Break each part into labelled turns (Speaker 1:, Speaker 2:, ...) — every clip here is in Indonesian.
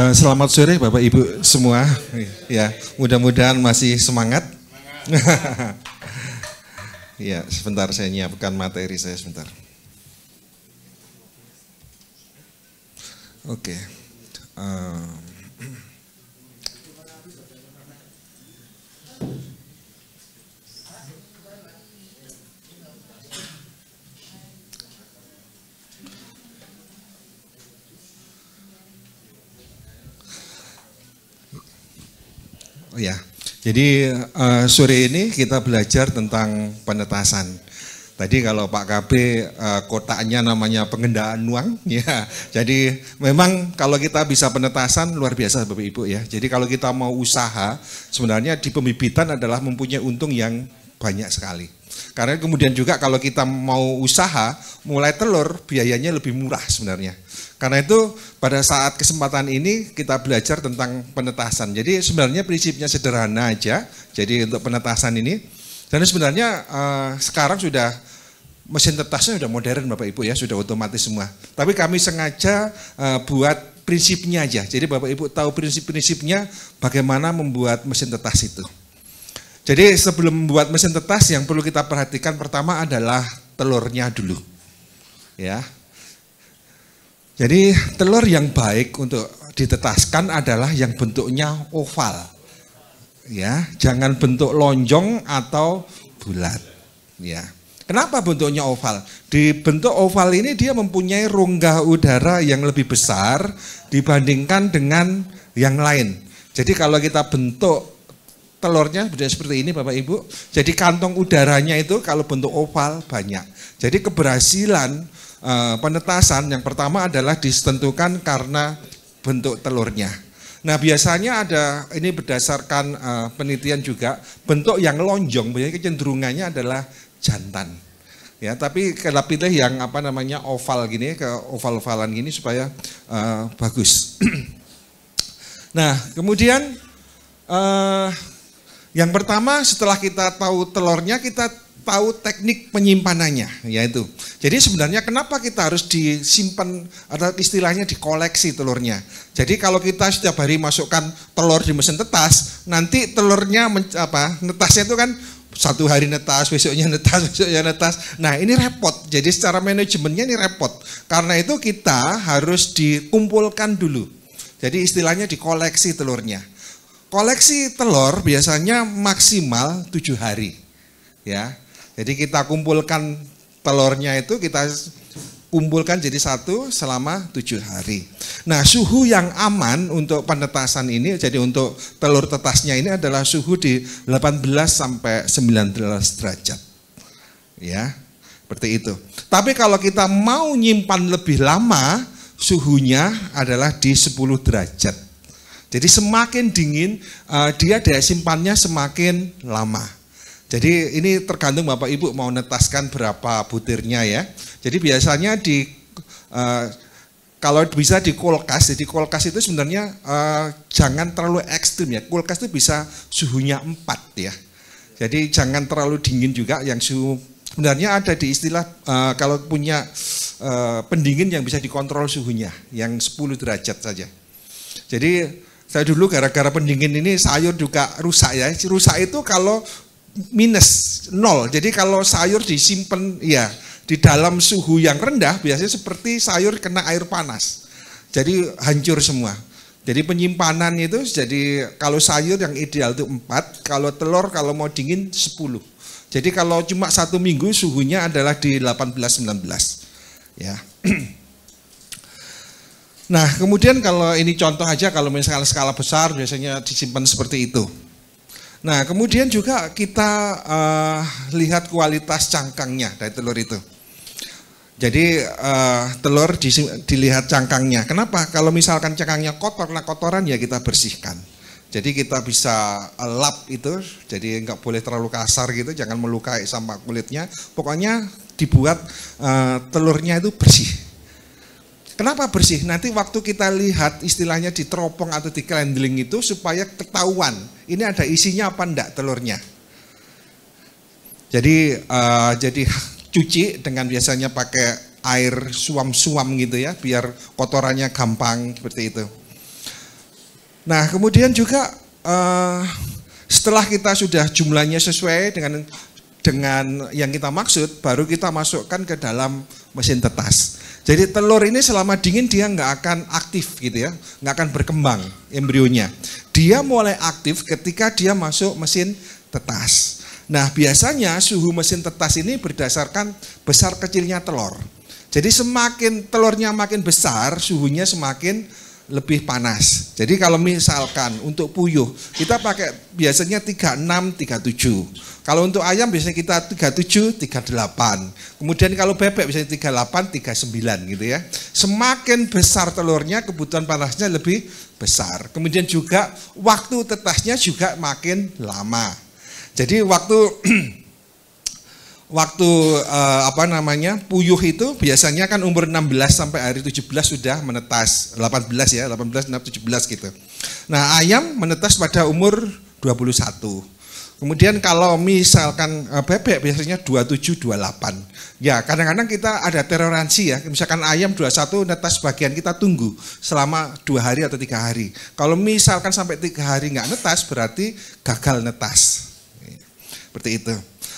Speaker 1: Selamat sore Bapak Ibu semua. Ya, mudah-mudahan masih semangat. Ya, sebentar saya nyiapkan materi saya sebentar. Oke. Oh ya, jadi sore ini kita belajar tentang penetasan. Tadi kalau Pak KB kotaknya namanya pengendaan uang, ya. Jadi memang kalau kita bisa penetasan luar biasa Bapak Ibu ya. Jadi kalau kita mau usaha, sebenarnya di pembibitan adalah mempunyai untung yang banyak sekali. Karena kemudian juga kalau kita mau usaha, mulai telur biayanya lebih murah sebenarnya. Karena itu pada saat kesempatan ini kita belajar tentang penetasan. Jadi sebenarnya prinsipnya sederhana aja. Jadi untuk penetasan ini, dan sebenarnya sekarang sudah mesin tetasnya sudah modern Bapak Ibu ya, sudah otomatis semua. Tapi kami sengaja buat prinsipnya aja. Jadi Bapak Ibu tahu prinsip-prinsipnya bagaimana membuat mesin tetas itu. Jadi sebelum membuat mesin tetas yang perlu kita perhatikan pertama adalah telurnya dulu. Ya. Jadi telur yang baik untuk ditetaskan adalah yang bentuknya oval. Ya, jangan bentuk lonjong atau bulat. Ya. Kenapa bentuknya oval? Di bentuk oval ini dia mempunyai rongga udara yang lebih besar dibandingkan dengan yang lain. Jadi kalau kita bentuk telurnya seperti ini Bapak Ibu, jadi kantong udaranya itu kalau bentuk oval banyak. Jadi keberhasilan penetasan yang pertama adalah ditentukan karena bentuk telurnya. Nah biasanya ada, ini berdasarkan penelitian juga, bentuk yang lonjong, biasanya kecenderungannya adalah jantan. Ya, tapi kita pilih yang oval gini, ke oval-ovalan gini supaya bagus. Nah kemudian yang pertama setelah kita tahu telurnya, kita tahu teknik penyimpanannya, yaitu. Jadi sebenarnya kenapa kita harus disimpan, atau istilahnya dikoleksi telurnya. Jadi kalau kita setiap hari masukkan telur di mesin tetas, nanti telurnya netasnya itu kan satu hari netas, besoknya netas. Nah ini repot, jadi secara manajemennya ini repot. Karena itu kita harus dikumpulkan dulu. Jadi istilahnya dikoleksi telurnya. Koleksi telur biasanya maksimal 7 hari. Ya. Jadi kita kumpulkan telurnya itu, kita kumpulkan jadi satu selama 7 hari. Nah suhu yang aman untuk penetasan ini, jadi untuk telur tetasnya ini adalah suhu di 18 sampai 19 derajat. Ya, seperti itu. Tapi kalau kita mau nyimpan lebih lama, suhunya adalah di 10 derajat. Jadi semakin dingin, dia daya simpannya semakin lama. Jadi ini tergantung Bapak Ibu mau netaskan berapa butirnya ya. Jadi biasanya kalau bisa di kulkas, jadi kulkas itu sebenarnya jangan terlalu ekstrim ya. Kulkas itu bisa suhunya 4 ya. Jadi jangan terlalu dingin juga, yang suhu sebenarnya ada di istilah kalau punya pendingin yang bisa dikontrol suhunya, yang 10 derajat saja. Jadi saya dulu gara-gara pendingin ini sayur juga rusak ya. Rusak itu kalau minus 0. Jadi kalau sayur disimpan ya di dalam suhu yang rendah biasanya seperti sayur kena air panas. Jadi hancur semua. Jadi penyimpanan itu, jadi kalau sayur yang ideal itu 4, kalau telur kalau mau dingin 10. Jadi kalau cuma 1 minggu suhunya adalah di 18-19. Ya. Nah, kemudian kalau ini contoh aja, kalau misalnya skala besar biasanya disimpan seperti itu. Nah, kemudian juga kita lihat kualitas cangkangnya dari telur itu. Jadi telur dilihat cangkangnya. Kenapa? Kalau misalkan cangkangnya kotor, nah kotoran ya kita bersihkan. Jadi kita bisa lap itu, jadi nggak boleh terlalu kasar gitu, jangan melukai sama kulitnya. Pokoknya dibuat telurnya itu bersih. Kenapa bersih? Nanti waktu kita lihat istilahnya di teropong atau di cleansing itu supaya ketahuan ini ada isinya apa enggak telurnya. Jadi cuci dengan biasanya pakai air suam-suam gitu ya, biar kotorannya gampang seperti itu. Nah, kemudian juga setelah kita sudah jumlahnya sesuai dengan yang kita maksud, baru kita masukkan ke dalam mesin tetas. Jadi telur ini selama dingin dia nggak akan aktif gitu ya, nggak akan berkembang embrionya. Dia mulai aktif ketika dia masuk mesin tetas. Nah, biasanya suhu mesin tetas ini berdasarkan besar kecilnya telur. Jadi semakin telurnya makin besar, suhunya semakin lebih panas. Jadi kalau misalkan untuk puyuh, kita pakai biasanya 36, 37. Kalau untuk ayam biasanya kita 37, 38. Kemudian kalau bebek biasanya 38, 39 gitu ya. Semakin besar telurnya, kebutuhan panasnya lebih besar. Kemudian juga waktu tetasnya juga makin lama. Jadi waktu puyuh itu biasanya kan umur 16 sampai hari 17 sudah menetas, 18 ya, 18, 17 gitu. Nah, ayam menetas pada umur 21. Kemudian kalau misalkan bebek biasanya 27, 28. Ya, kadang-kadang kita ada toleransi ya, misalkan ayam 21 netas bagian kita tunggu selama 2 hari atau 3 hari. Kalau misalkan sampai 3 hari nggak netas berarti gagal netas. Seperti itu.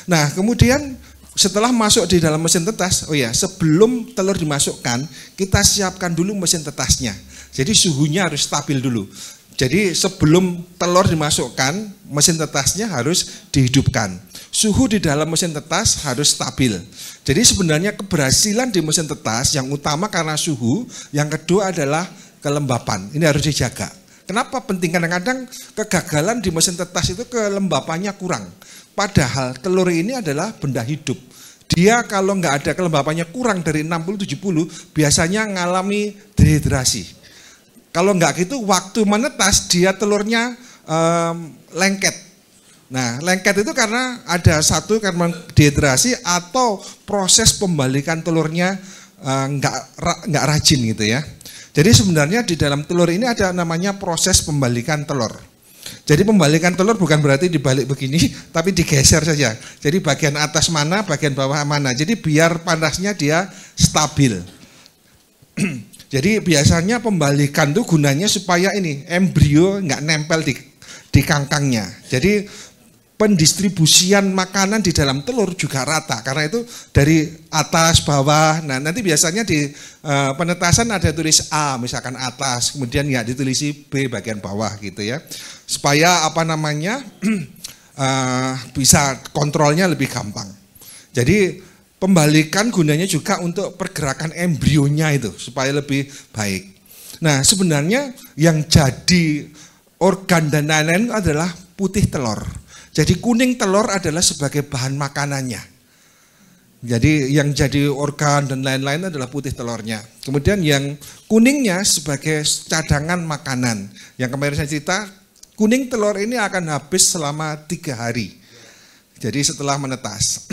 Speaker 1: Nah, kemudian setelah masuk di dalam mesin tetas, sebelum telur dimasukkan, kita siapkan dulu mesin tetasnya. Jadi suhunya harus stabil dulu. Jadi sebelum telur dimasukkan, mesin tetasnya harus dihidupkan. Suhu di dalam mesin tetas harus stabil. Jadi sebenarnya keberhasilan di mesin tetas yang utama karena suhu, yang kedua adalah kelembapan. Ini harus dijaga. Kenapa penting? Kadang-kadang kegagalan di mesin tetas itu kelembapannya kurang. Padahal telur ini adalah benda hidup. Dia kalau nggak ada kelembapannya kurang dari 60-70, biasanya ngalami dehidrasi. Kalau nggak gitu, waktu menetas dia telurnya lengket. Nah, lengket itu karena ada satu karena dehidrasi atau proses pembalikan telurnya nggak rajin gitu ya. Jadi sebenarnya di dalam telur ini ada namanya proses pembalikan telur. Jadi pembalikan telur bukan berarti dibalik begini, tapi digeser saja. Jadi bagian atas mana, bagian bawah mana. Jadi biar panasnya dia stabil. Jadi biasanya pembalikan itu gunanya supaya ini embrio nggak nempel di kangkangnya. Jadi pendistribusian makanan di dalam telur juga rata. Karena itu dari atas bawah. Nah, nanti biasanya di penetasan ada tulis A, misalkan atas, kemudian ya ditulisi B bagian bawah gitu ya. Supaya bisa kontrolnya lebih gampang. Jadi pembalikan gunanya juga untuk pergerakan embrionya itu supaya lebih baik. Nah, sebenarnya yang jadi organ dan lain-lain adalah putih telur. Jadi kuning telur adalah sebagai bahan makanannya. Jadi yang jadi organ dan lain-lain adalah putih telurnya. Kemudian yang kuningnya sebagai cadangan makanan. Yang kemarin saya cerita, kuning telur ini akan habis selama 3 hari. Jadi setelah menetas.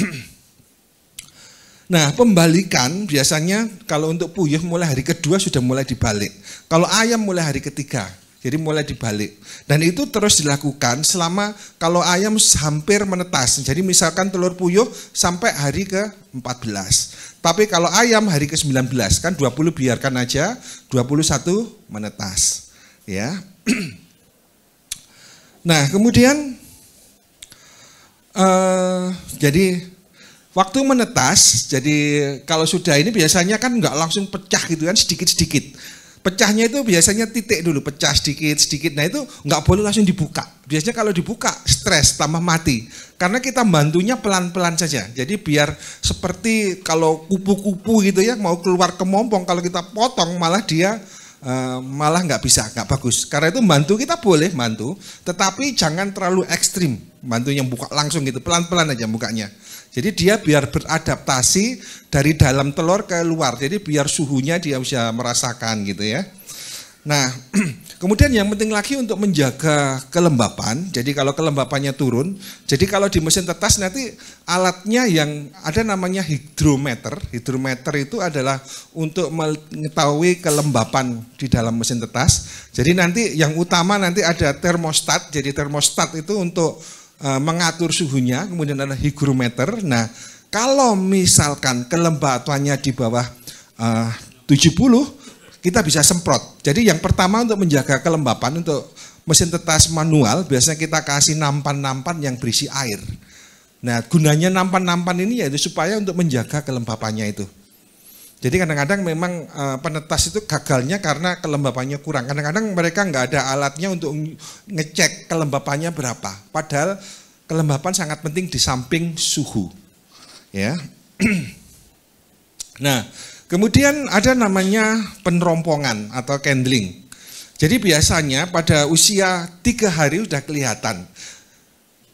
Speaker 1: Nah, pembalikan biasanya kalau untuk puyuh mulai hari kedua sudah mulai dibalik. Kalau ayam mulai hari ketiga. Jadi mulai dibalik. Dan itu terus dilakukan selama kalau ayam hampir menetas. Jadi misalkan telur puyuh sampai hari ke-14. Tapi kalau ayam hari ke-19 kan 20 biarkan aja, 21 menetas. Ya. Nah, kemudian jadi waktu menetas, jadi kalau sudah ini biasanya kan nggak langsung pecah gitu kan, sedikit-sedikit. Pecahnya itu biasanya titik dulu, pecah sedikit-sedikit. Nah itu nggak boleh langsung dibuka. Biasanya kalau dibuka stres, tambah mati. Karena kita bantunya pelan-pelan saja. Jadi biar seperti kalau kupu-kupu gitu ya, mau keluar kemompong, kalau kita potong malah dia malah nggak bisa, nggak bagus. Karena itu bantu kita boleh bantu, tetapi jangan terlalu ekstrim. Bantu yang buka langsung gitu, pelan-pelan aja bukanya. Jadi dia biar beradaptasi dari dalam telur ke luar. Jadi biar suhunya dia bisa merasakan gitu ya. Nah, kemudian yang penting lagi untuk menjaga kelembapan. Jadi kalau kelembapannya turun, jadi kalau di mesin tetas nanti alatnya yang ada namanya hidrometer. Hidrometer itu adalah untuk mengetahui kelembapan di dalam mesin tetas. Jadi nanti yang utama nanti ada termostat. Jadi termostat itu untuk mengatur suhunya, kemudian ada hygrometer. Nah, kalau misalkan kelembapannya di bawah 70, kita bisa semprot. Jadi yang pertama untuk menjaga kelembapan, untuk mesin tetas manual biasanya kita kasih nampan-nampan yang berisi air. Nah, gunanya nampan-nampan ini yaitu supaya untuk menjaga kelembapannya itu. Jadi kadang-kadang memang penetas itu gagalnya karena kelembapannya kurang. Kadang-kadang mereka nggak ada alatnya untuk ngecek kelembapannya berapa. Padahal kelembapan sangat penting di samping suhu. Ya. Nah, kemudian ada namanya penerompongan atau candling. Jadi biasanya pada usia 3 hari sudah kelihatan.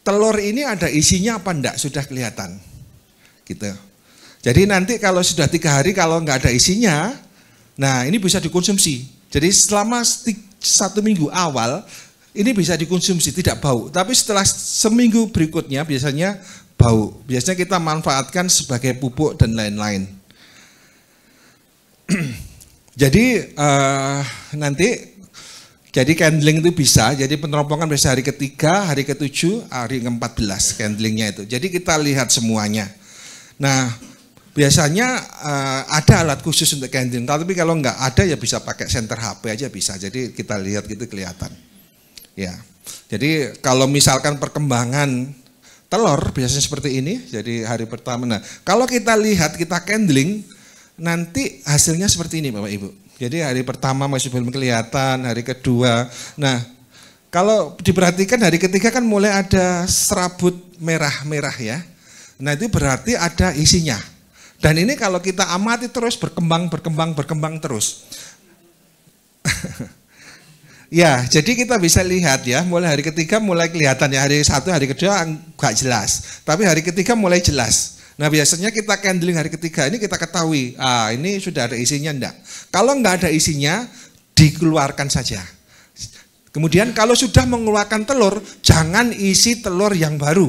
Speaker 1: Telur ini ada isinya apa enggak sudah kelihatan. Gitu. Jadi nanti kalau sudah 3 hari kalau nggak ada isinya, nah ini bisa dikonsumsi. Jadi selama 1 minggu awal ini bisa dikonsumsi, tidak bau. Tapi setelah seminggu berikutnya biasanya bau. Biasanya kita manfaatkan sebagai pupuk dan lain-lain. Jadi nanti jadi candling itu bisa, jadi penerompongan bisa hari ke-3, hari ke-7, hari ke-14 candlingnya itu. Jadi kita lihat semuanya. Nah, biasanya ada alat khusus untuk candling, tapi kalau nggak ada ya bisa pakai senter HP aja bisa. Jadi kita lihat gitu kelihatan. Ya, jadi kalau misalkan perkembangan telur biasanya seperti ini. Jadi hari pertama. Nah, kalau kita lihat kita candling, nanti hasilnya seperti ini Bapak Ibu. Jadi hari pertama masih belum kelihatan, hari kedua. Nah, kalau diperhatikan hari ketiga kan mulai ada serabut merah-merah ya. Nah, itu berarti ada isinya. Dan ini kalau kita amati terus berkembang terus. Ya, jadi kita bisa lihat ya, mulai hari ketiga mulai kelihatan ya, hari 1, hari kedua enggak jelas. Tapi hari ketiga mulai jelas. Nah, biasanya kita candling hari ketiga ini kita ketahui, ini sudah ada isinya enggak. Kalau enggak ada isinya, dikeluarkan saja. Kemudian kalau sudah mengeluarkan telur, jangan isi telur yang baru.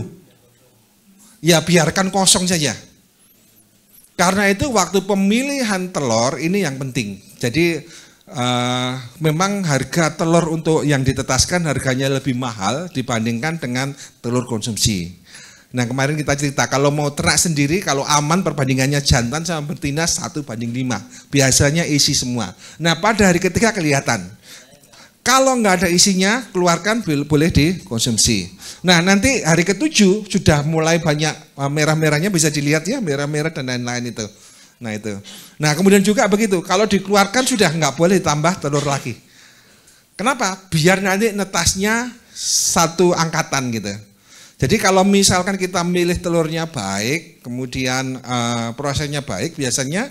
Speaker 1: Ya, biarkan kosong saja. Karena itu waktu pemilihan telur ini yang penting. Jadi memang harga telur untuk yang ditetaskan harganya lebih mahal dibandingkan dengan telur konsumsi. Nah, kemarin kita cerita kalau mau ternak sendiri, kalau aman perbandingannya jantan sama betina 1:5. Biasanya isi semua. Nah, pada hari ketiga kelihatan. Kalau nggak ada isinya, keluarkan boleh dikonsumsi. Nah, nanti hari ke-7 sudah mulai banyak merah-merahnya bisa dilihat ya, merah-merah dan lain-lain itu. Nah, itu. Nah, kemudian juga begitu, kalau dikeluarkan sudah nggak boleh tambah telur lagi. Kenapa? Biar nanti netasnya satu angkatan gitu. Jadi kalau misalkan kita milih telurnya baik, kemudian prosesnya baik, biasanya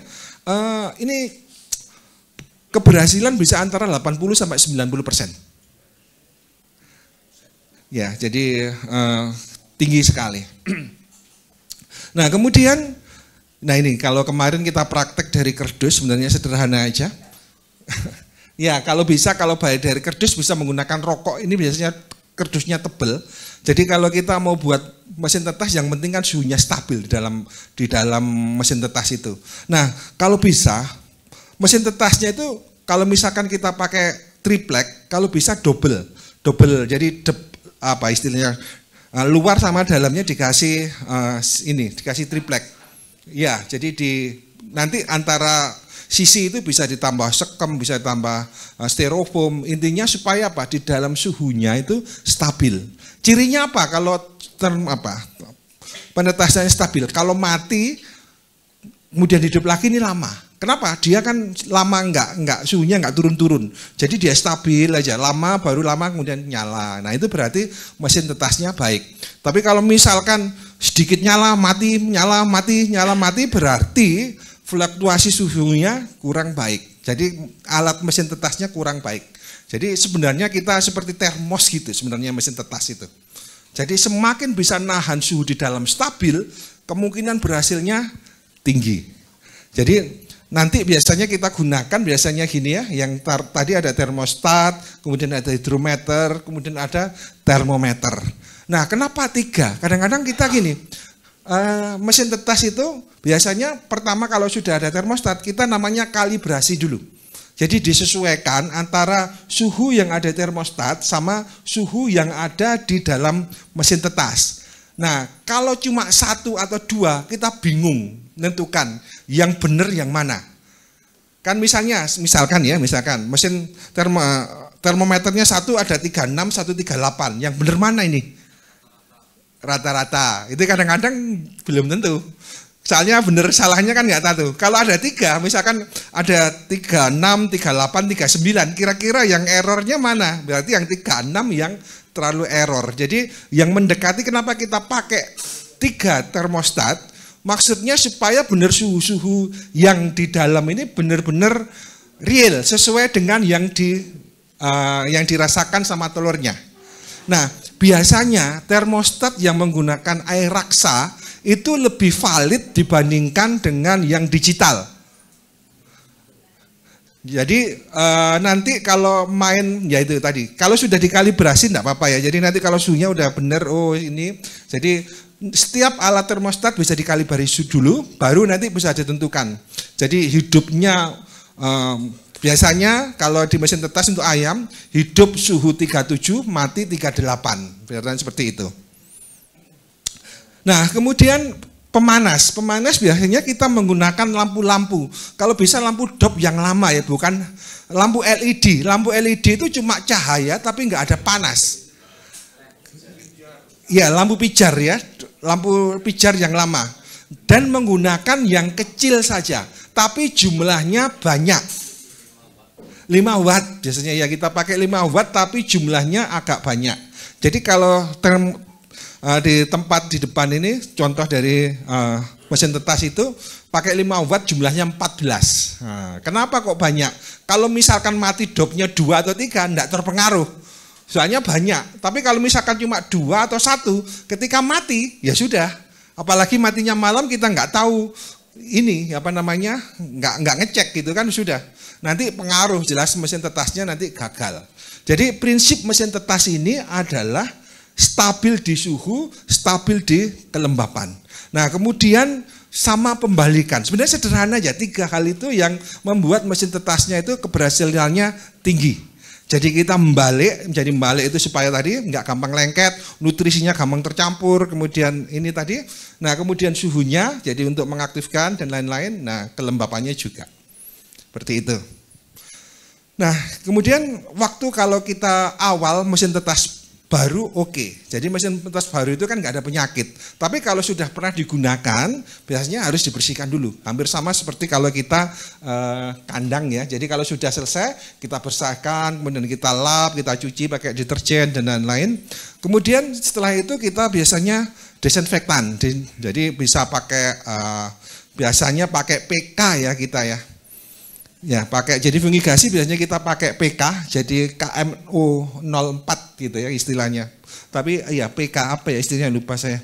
Speaker 1: ini keberhasilan bisa antara 80 sampai 90%. Ya, jadi tinggi sekali. Nah, kemudian, nah ini kalau kemarin kita praktek dari kardus sebenarnya sederhana aja. Ya, kalau bisa, kalau baik dari kardus bisa menggunakan rokok. Ini biasanya kardusnya tebal. Jadi kalau kita mau buat mesin tetas, yang penting kan suhunya stabil di dalam mesin tetas itu. Nah, kalau bisa mesin tetasnya itu kalau misalkan kita pakai triplek, kalau bisa double. Jadi apa istilahnya, luar sama dalamnya dikasih dikasih triplek. Ya, jadi nanti antara sisi itu bisa ditambah sekem, bisa ditambah styrofoam. Intinya supaya apa? Di dalam suhunya itu stabil. Cirinya apa? Kalau penetasannya stabil. Kalau mati kemudian hidup lagi ini lama. Kenapa? Dia kan lama enggak suhunya enggak turun-turun. Jadi dia stabil aja, lama baru lama kemudian nyala. Nah, itu berarti mesin tetasnya baik. Tapi kalau misalkan sedikit nyala mati, nyala mati berarti fluktuasi suhunya kurang baik. Jadi alat mesin tetasnya kurang baik. Jadi sebenarnya kita seperti termos gitu sebenarnya mesin tetas itu. Jadi semakin bisa nahan suhu di dalam stabil, kemungkinan berhasilnya tinggi. Jadi nanti biasanya kita gunakan biasanya gini ya, yang tadi ada termostat, kemudian ada hidrometer, kemudian ada termometer. Nah, kenapa 3? Kadang-kadang kita gini, mesin tetas itu biasanya pertama kalau sudah ada termostat, kita namanya kalibrasi dulu. Jadi disesuaikan antara suhu yang ada di termostat sama suhu yang ada di dalam mesin tetas. Nah, kalau cuma 1 atau 2 kita bingung menentukan yang benar yang mana. Kan misalkan mesin termometernya satu ada 36, satu 38. Yang benar mana ini? Rata-rata. Itu kadang-kadang belum tentu. Soalnya benar salahnya kan nggak tahu. Kalau ada 3, misalkan ada 36, 38, 39, kira-kira yang errornya mana? Berarti yang 36 yang terlalu error. Jadi yang mendekati kenapa kita pakai 3 termostat, maksudnya supaya benar suhu-suhu yang di dalam ini benar-benar real, sesuai dengan yang dirasakan sama telurnya. Nah, biasanya termostat yang menggunakan air raksa itu lebih valid dibandingkan dengan yang digital. Jadi nanti kalau main, ya itu tadi, kalau sudah dikalibrasi enggak apa-apa ya. Jadi nanti kalau suhunya udah benar, oh ini, jadi setiap alat termostat bisa dikalibrasi dulu, baru nanti bisa ditentukan. Jadi hidupnya biasanya kalau di mesin tetas untuk ayam, hidup suhu 37, mati 38, biasanya seperti itu. Nah, kemudian pemanas biasanya kita menggunakan lampu-lampu. Kalau bisa lampu dop yang lama ya, bukan lampu LED. Lampu LED itu cuma cahaya tapi nggak ada panas. Ya, lampu pijar ya, lampu pijar yang lama. Dan menggunakan yang kecil saja, tapi jumlahnya banyak. 5 watt biasanya ya, kita pakai 5 watt tapi jumlahnya agak banyak. Jadi kalau di tempat di depan ini contoh dari mesin tetas itu pakai 5 watt jumlahnya 14. Nah, kenapa kok banyak? Kalau misalkan mati dopnya 2 atau 3 enggak terpengaruh. Soalnya banyak. Tapi kalau misalkan cuma 2 atau 1, ketika mati ya sudah. Apalagi matinya malam kita enggak tahu ini apa namanya, enggak ngecek gitu kan sudah. Nanti pengaruh jelas mesin tetasnya nanti gagal. Jadi prinsip mesin tetas ini adalah stabil di suhu, stabil di kelembapan. Nah, kemudian sama pembalikan. Sebenarnya sederhana aja, 3 hal itu yang membuat mesin tetasnya itu keberhasilannya tinggi. Jadi kita menjadi membalik itu supaya tadi nggak gampang lengket, nutrisinya gampang tercampur, kemudian ini tadi. Nah, kemudian suhunya jadi untuk mengaktifkan dan lain-lain. Nah, kelembapannya juga. Seperti itu. Nah, kemudian waktu kalau kita awal mesin tetas baru oke. Jadi mesin tetas baru itu kan nggak ada penyakit. Tapi kalau sudah pernah digunakan, biasanya harus dibersihkan dulu. Hampir sama seperti kalau kita kandang ya. Jadi kalau sudah selesai, kita bersihkan, kemudian kita lap, kita cuci pakai deterjen dan lain-lain. Kemudian setelah itu kita biasanya desinfektan. Jadi bisa pakai biasanya pakai PK ya kita ya. Ya, pakai jadi fungigasi biasanya kita pakai PK, jadi KMO 04 gitu ya istilahnya. Tapi ya PK apa ya istilahnya lupa saya.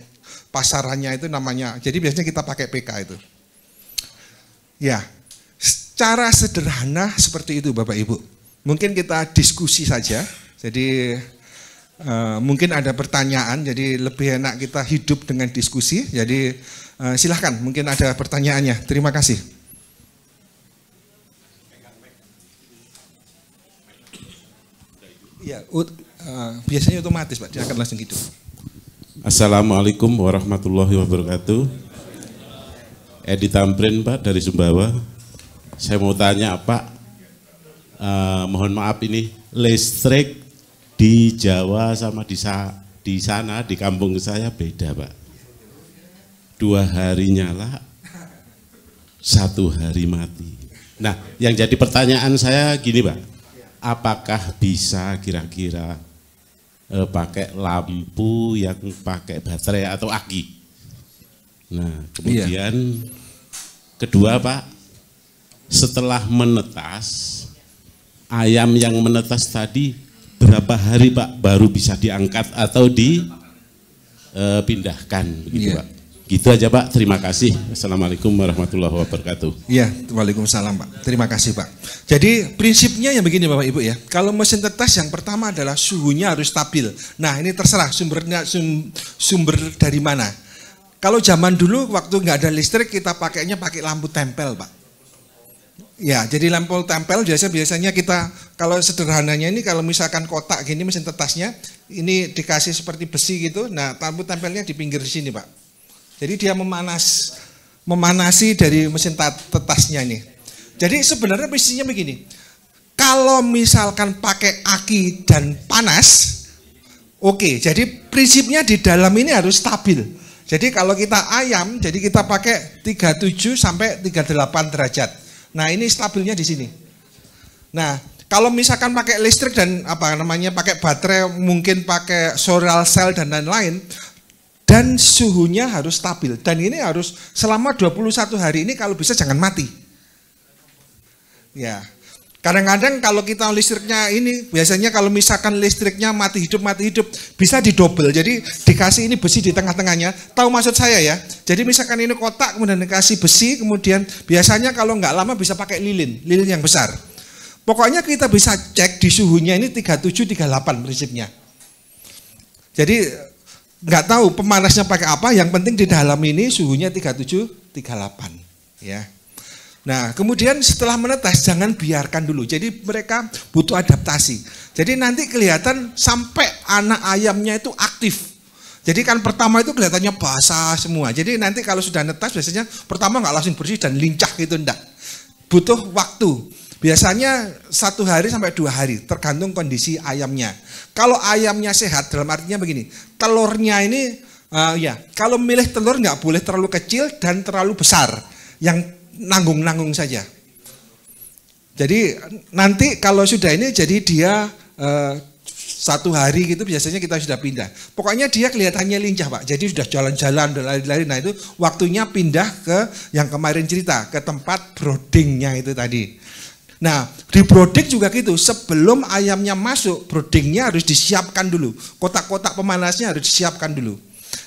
Speaker 1: Pasarannya itu namanya. Jadi biasanya kita pakai PK itu. Ya. Secara sederhana seperti itu Bapak Ibu. Mungkin kita diskusi saja. Jadi mungkin ada pertanyaan, jadi lebih enak kita hidup dengan diskusi. Jadi silahkan mungkin ada pertanyaannya. Terima kasih. Ya, biasanya otomatis Pak, dia akan langsung gitu.
Speaker 2: Assalamualaikum warahmatullahi wabarakatuh. Edi Tamrin Pak dari Sumbawa. Saya mau tanya Pak, mohon maaf ini listrik di Jawa sama di sana di kampung saya beda Pak. 2 hari nyala, 1 hari mati. Nah, yang jadi pertanyaan saya gini Pak. Apakah bisa kira-kira pakai lampu yang pakai baterai atau aki? Nah, kemudian kedua Pak, setelah menetas, ayam yang menetas tadi berapa hari Pak baru bisa diangkat atau dipindahkan begitu Pak? Gitu aja Pak, terima kasih. Assalamualaikum warahmatullahi wabarakatuh.
Speaker 1: Iya, waalaikumsalam Pak. Terima kasih Pak. Jadi prinsipnya yang begini Bapak Ibu ya. Kalau mesin tetas yang pertama adalah suhunya harus stabil. Nah ini terserah sumber dari mana. Kalau zaman dulu waktu nggak ada listrik kita pakainya pakai lampu tempel Pak. Ya, jadi lampu tempel biasanya kita kalau sederhananya ini kalau misalkan kotak gini mesin tetasnya ini dikasih seperti besi gitu. Nah lampu tempelnya di pinggir sini Pak. Jadi dia memanasi dari mesin tetasnya ini. Jadi sebenarnya prinsipnya begini, kalau misalkan pakai aki dan panas, oke, jadi prinsipnya di dalam ini harus stabil. Jadi kalau kita ayam, jadi kita pakai 37 sampai 38 derajat. Nah, ini stabilnya di sini. Nah, kalau misalkan pakai listrik dan pakai baterai, mungkin pakai solar cell dan lain-lain, dan suhunya harus stabil. Dan ini harus selama 21 hari ini kalau bisa jangan mati. Ya. Kadang-kadang kalau kita listriknya ini, biasanya kalau misalkan listriknya mati hidup, bisa didobel. Jadi dikasih ini besi di tengah-tengahnya. Tahu maksud saya ya? Jadi misalkan ini kotak, kemudian dikasih besi, kemudian biasanya kalau nggak lama bisa pakai lilin yang besar. Pokoknya kita bisa cek di suhunya ini 37-38 prinsipnya. Jadi nggak tahu pemanasnya pakai apa, yang penting di dalam ini suhunya 37-38. Ya. Nah, kemudian setelah menetas jangan biarkan dulu. Jadi mereka butuh adaptasi. Jadi nanti kelihatan sampai anak ayamnya itu aktif. Jadi kan pertama itu kelihatannya basah semua. Jadi nanti kalau sudah netas biasanya pertama nggak langsung bersih dan lincah gitu, enggak. Butuh waktu. Biasanya 1 hari sampai 2 hari, tergantung kondisi ayamnya. Kalau ayamnya sehat, dalam artinya begini, telurnya ini kalau milih telur nggak boleh terlalu kecil dan terlalu besar. Yang nanggung-nanggung saja. Jadi nanti kalau sudah ini jadi dia 1 hari gitu biasanya kita sudah pindah. Pokoknya dia kelihatannya lincah Pak. Jadi sudah jalan-jalan dan lari-lari. Nah itu waktunya pindah ke yang kemarin cerita, ke tempat broodingnya itu tadi. Nah di brooding juga gitu. Sebelum ayamnya masuk, broodingnya harus disiapkan dulu. Kotak-kotak pemanasnya harus disiapkan dulu.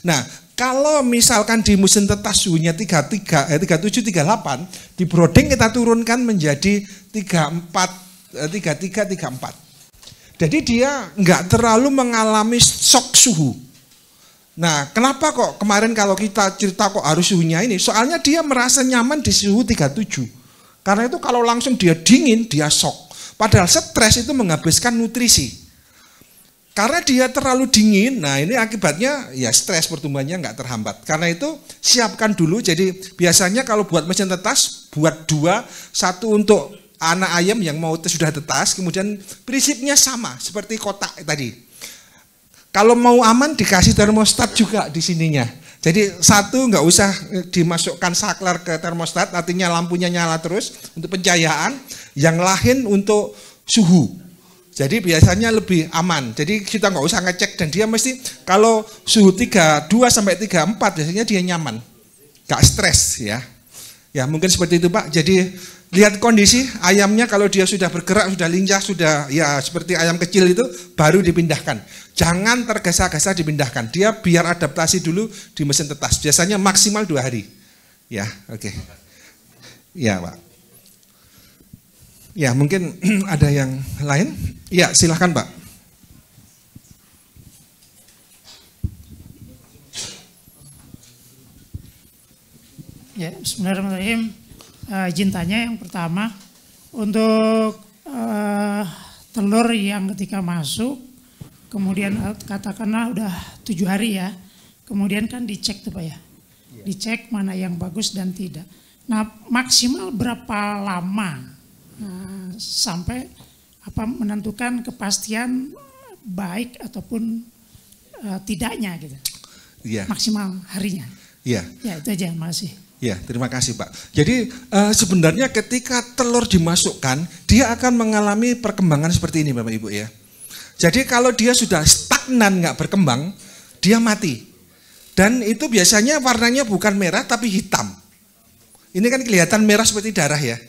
Speaker 1: Nah kalau misalkan di musim tetas suhunya 37-38, di brooding kita turunkan menjadi 33-34. Jadi dia nggak terlalu mengalami shock suhu. Nah, kenapa kok kemarin kalau kita cerita kok harus suhunya ini? Soalnya dia merasa nyaman di suhu 37. Karena itu kalau langsung dia dingin, dia shock. Padahal stres itu menghabiskan nutrisi. Karena dia terlalu dingin, nah ini akibatnya ya stres, pertumbuhannya nggak terhambat. Karena itu siapkan dulu, jadi biasanya kalau buat mesin tetas, buat 2, 1 untuk anak ayam yang mau sudah tetas, kemudian prinsipnya sama seperti kotak tadi. Kalau mau aman dikasih termostat juga di sininya. Jadi 1 nggak usah dimasukkan saklar ke termostat, artinya lampunya nyala terus untuk pencahayaan, yang lain untuk suhu. Jadi biasanya lebih aman. Jadi kita nggak usah ngecek dan dia mesti kalau suhu 32 sampai 34 biasanya dia nyaman. Nggak stres ya. Ya mungkin seperti itu Pak. Jadi lihat kondisi ayamnya kalau dia sudah bergerak, sudah lincah, sudah ya seperti ayam kecil itu baru dipindahkan. Jangan tergesa-gesa dipindahkan. Dia biar adaptasi dulu di mesin tetas. Biasanya maksimal 2 hari. Ya, oke. Ya Pak. Ya mungkin ada yang lain. Ya silahkan Pak.
Speaker 3: Ya, Bismillahirrahmanirrahim. Izin tanya yang pertama untuk telur yang ketika masuk, kemudian katakanlah udah 7 hari ya, kemudian kan dicek tuh Pak ya, dicek mana yang bagus dan tidak. Nah maksimal berapa lama sampai menentukan kepastian baik ataupun tidaknya gitu?
Speaker 1: Iya.
Speaker 3: Maksimal harinya.
Speaker 1: Iya.
Speaker 3: Ya itu aja, makasih.
Speaker 1: Ya, terima kasih Pak. Jadi sebenarnya ketika telur dimasukkan, dia akan mengalami perkembangan seperti ini Bapak Ibu ya. Jadi kalau dia sudah stagnan nggak berkembang, dia mati. Dan itu biasanya warnanya bukan merah tapi hitam. Ini kan kelihatan merah seperti darah ya.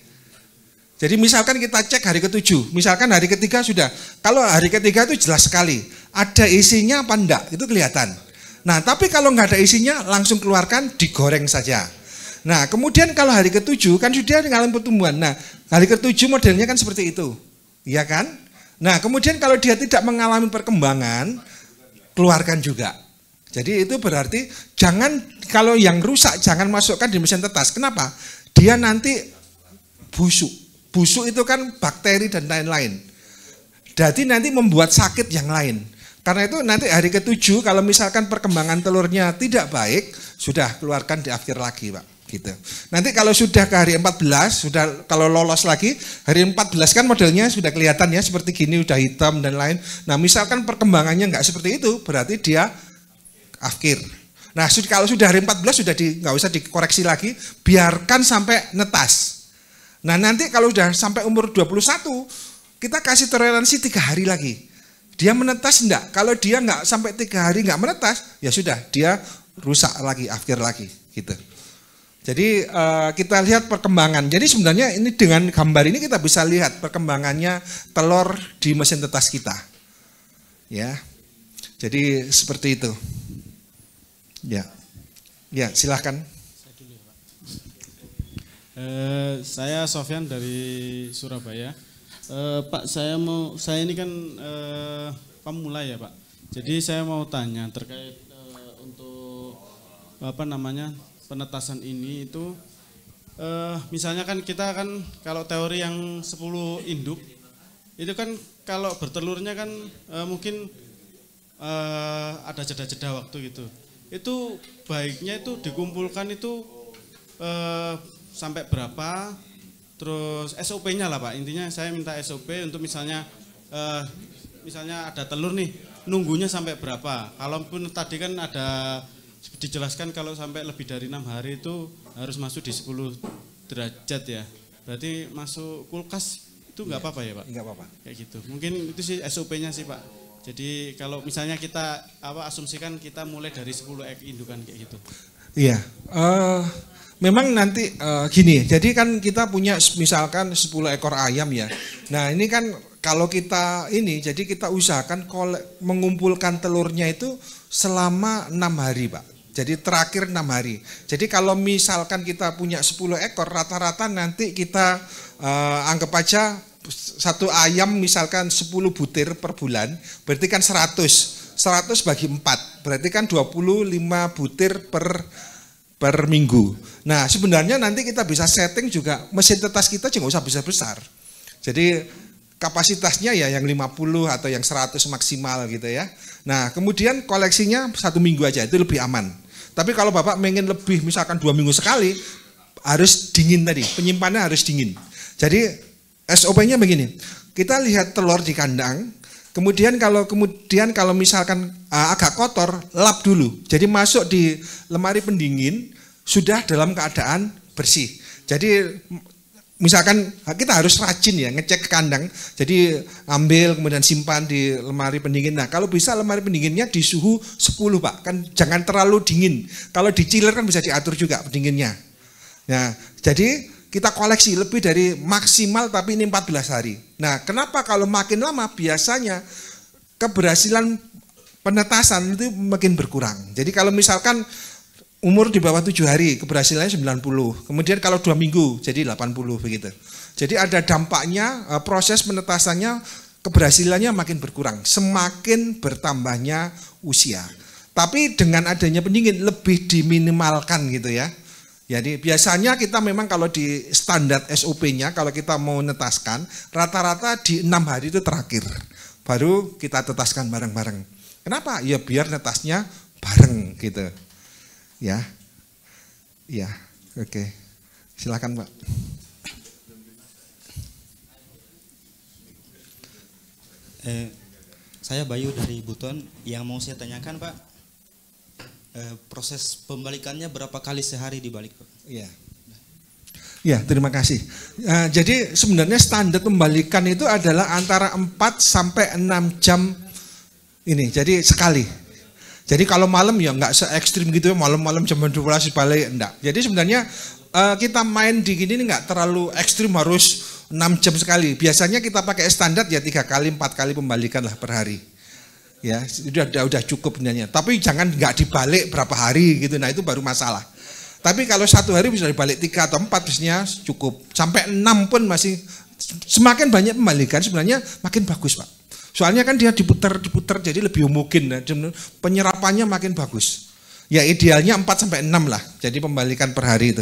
Speaker 1: Jadi misalkan kita cek hari ke-7, misalkan hari ketiga sudah, kalau hari ketiga itu jelas sekali, ada isinya apa enggak, itu kelihatan. Nah tapi kalau nggak ada isinya, langsung keluarkan, digoreng saja. Nah kemudian kalau hari ke-7 kan sudah mengalami pertumbuhan, nah hari ke-7 modelnya kan seperti itu, iya kan? Nah kemudian kalau dia tidak mengalami perkembangan, keluarkan juga. Jadi itu berarti jangan, kalau yang rusak jangan masukkan di mesin tetas, kenapa? Dia nanti busuk. Busuk itu kan bakteri dan lain-lain. Jadi nanti membuat sakit yang lain. Karena itu nanti hari ke-7 kalau misalkan perkembangan telurnya tidak baik, sudah keluarkan di akhir lagi Pak. gitu. Nanti kalau sudah ke hari 14, sudah kalau lolos lagi, hari 14 kan modelnya sudah kelihatan ya seperti gini, udah hitam dan lain. Nah misalkan perkembangannya nggak seperti itu, berarti dia afkir. Nah kalau sudah hari 14 sudah nggak usah dikoreksi lagi, biarkan sampai netas. Nah nanti kalau sudah sampai umur 21, kita kasih toleransi 3 hari lagi. Dia menetas enggak? Kalau dia nggak sampai 3 hari nggak menetas, ya sudah dia rusak lagi, afkir lagi, gitu. Jadi kita lihat perkembangan. Jadi sebenarnya ini dengan gambar ini kita bisa lihat perkembangannya telur di mesin tetas kita. Ya, jadi seperti itu. Ya, ya silahkan.
Speaker 4: Saya Sofyan dari Surabaya. Pak, saya ini kan pemula ya Pak. Jadi saya mau tanya terkait untuk penetasan ini itu misalnya kan kita kan kalau teori yang 10 induk itu kan kalau bertelurnya kan mungkin ada jeda-jeda waktu gitu. Itu baiknya itu dikumpulkan itu sampai berapa, terus SOP-nya lah Pak. Intinya saya minta SOP untuk misalnya ada telur nih, nunggunya sampai berapa. Kalaupun tadi kan ada dijelaskan kalau sampai lebih dari 6 hari itu harus masuk di 10 derajat ya. Berarti masuk kulkas itu nggak apa-apa ya Pak?
Speaker 1: Nggak apa-apa.
Speaker 4: Kayak gitu. Mungkin itu sih SOP-nya sih Pak. Jadi kalau misalnya kita asumsikan kita mulai dari 10 indukan kayak gitu.
Speaker 1: Iya. Memang nanti gini. Jadi kan kita punya misalkan 10 ekor ayam ya. Nah ini kan kalau kita jadi kita usahakan mengumpulkan telurnya itu selama 6 hari Pak. Jadi terakhir 6 hari. Jadi kalau misalkan kita punya 10 ekor, rata-rata nanti kita anggap aja satu ayam misalkan 10 butir per bulan, berarti kan 100 bagi 4, berarti kan 25 butir per minggu. Nah sebenarnya nanti kita bisa setting juga, mesin tetas kita juga nggak usah besar-besar. Jadi kapasitasnya ya yang 50 atau yang 100 maksimal gitu ya. Nah kemudian koleksinya 1 minggu aja, itu lebih aman. Tapi kalau Bapak pengen lebih misalkan 2 minggu sekali, harus dingin tadi, penyimpanannya harus dingin. Jadi SOP-nya begini, kita lihat telur di kandang, kemudian kalau misalkan agak kotor, lap dulu. Jadi masuk di lemari pendingin, sudah dalam keadaan bersih. Jadi misalkan kita harus rajin ya ngecek ke kandang, jadi ambil kemudian simpan di lemari pendingin. Nah kalau bisa lemari pendinginnya di suhu 10 Pak, kan jangan terlalu dingin. Kalau di chiller kan bisa diatur juga pendinginnya. Nah jadi kita koleksi lebih dari maksimal tapi ini 14 hari. Nah kenapa kalau makin lama biasanya keberhasilan penetasan itu makin berkurang. Jadi kalau misalkan umur di bawah 7 hari keberhasilannya 90, kemudian kalau 2 minggu jadi 80 begitu. Jadi ada dampaknya, proses penetasannya keberhasilannya makin berkurang semakin bertambahnya usia. Tapi dengan adanya pendingin lebih diminimalkan gitu ya. Jadi biasanya kita memang kalau di standar SOP-nya kalau kita mau netaskan rata-rata di 6 hari itu terakhir baru kita tetaskan bareng-bareng. Kenapa? Ya biar netasnya bareng gitu. Ya, ya, oke. Silakan Pak.
Speaker 5: Saya Bayu dari Buton. Yang mau saya tanyakan Pak, proses pembalikannya berapa kali sehari dibalik Pak?
Speaker 1: Ya, ya terima kasih. Jadi sebenarnya standar pembalikan itu adalah antara 4 sampai 6 jam ini. Jadi sekali. Jadi kalau malam ya nggak se-ekstrim gitu ya, malam-malam jam 12 balik, enggak. Jadi sebenarnya kita main di gini nggak terlalu ekstrim harus 6 jam sekali. Biasanya kita pakai standar ya 3 kali, 4 kali pembalikan lah per hari. Ya, udah cukup sebenarnya. Tapi jangan nggak dibalik berapa hari gitu, nah itu baru masalah. Tapi kalau 1 hari bisa dibalik 3 atau 4 biasanya cukup. Sampai 6 pun masih, semakin banyak pembalikan sebenarnya makin bagus Pak. Soalnya kan dia diputar jadi lebih homogen, penyerapannya makin bagus. Ya idealnya 4 sampai 6 lah, jadi pembalikan per hari itu.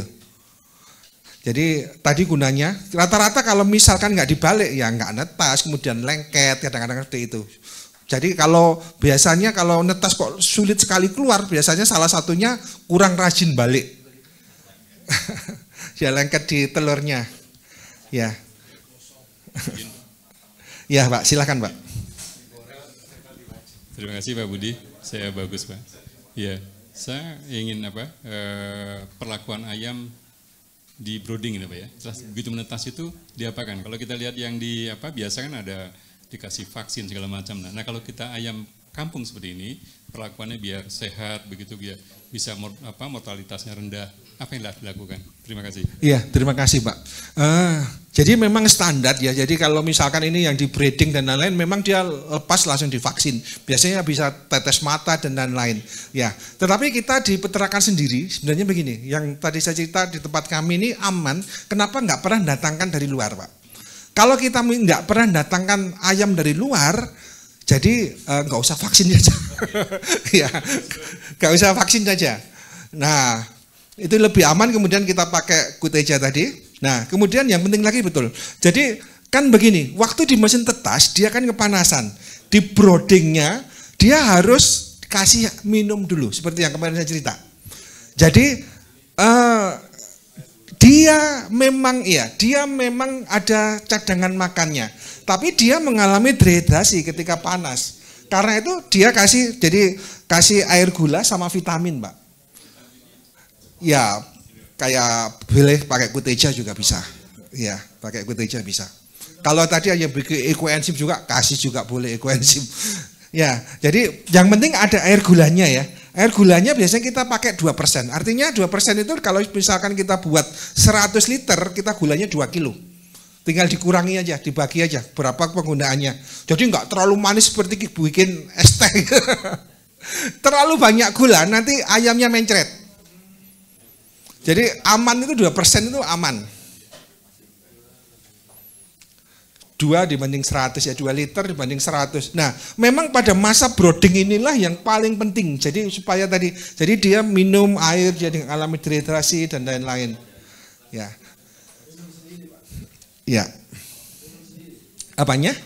Speaker 1: Jadi tadi gunanya, rata-rata kalau misalkan nggak dibalik ya nggak netas, kemudian lengket, kadang-kadang seperti itu. Jadi kalau biasanya kalau netas kok sulit sekali keluar, biasanya salah satunya kurang rajin balik. Dia lengket di telurnya. Ya. Ya Pak, silakan Pak.
Speaker 6: Terima kasih Pak Budi, saya bagus Pak. Ya, saya ingin perlakuan ayam di brooding itu Pak ya. Setelah begitu menetas itu diapakan? Kalau kita lihat yang di biasa kan ada dikasih vaksin segala macam. Nah kalau kita ayam kampung seperti ini, perlakuannya biar sehat begitu, biar bisa mortalitasnya rendah. Apa yang dilakukan? Terima kasih.
Speaker 1: Iya, terima kasih Pak. Jadi memang standar ya. Jadi kalau misalkan ini yang di breeding dan lain-lain, memang dia lepas langsung divaksin. Biasanya bisa tetes mata dan lain-lain. Ya, tetapi kita di peternakan sendiri sebenarnya begini. Yang tadi saya cerita di tempat kami ini aman. Kenapa nggak pernah datangkan dari luar Pak? Kalau kita nggak pernah datangkan ayam dari luar, jadi nggak usah vaksin aja. Ya, nggak usah vaksin saja. Nah. Itu lebih aman, kemudian kita pakai kuteja tadi. Nah, kemudian yang penting lagi betul. Jadi kan begini, waktu di mesin tetas dia kan kepanasan. Di broodingnya dia harus kasih minum dulu, seperti yang kemarin saya cerita. Jadi dia memang ada cadangan makannya, tapi dia mengalami dehidrasi ketika panas. Karena itu dia kasih air gula sama vitamin, Pak. Ya, kayak boleh pakai kuteja juga bisa. Ya, pakai kuteja bisa. Kalau tadi yang bikin ekoenzim juga, kasih juga boleh ekoenzim. Ya, jadi yang penting ada air gulanya ya. Air gulanya biasanya kita pakai 2%. Artinya 2% itu kalau misalkan kita buat 100 liter, kita gulanya 2 kilo. Tinggal dikurangi aja, dibagi aja berapa penggunaannya. Jadi enggak terlalu manis seperti bikin es teh. Terlalu banyak gula, nanti ayamnya mencret. Jadi aman itu 2% itu aman. 2 dibanding 100 ya, 2 liter dibanding 100. Nah, memang pada masa brooding inilah yang paling penting. Jadi supaya jadi dia minum air, jadi alami dehidrasi dan lain-lain. Ya. Ya. Apanya?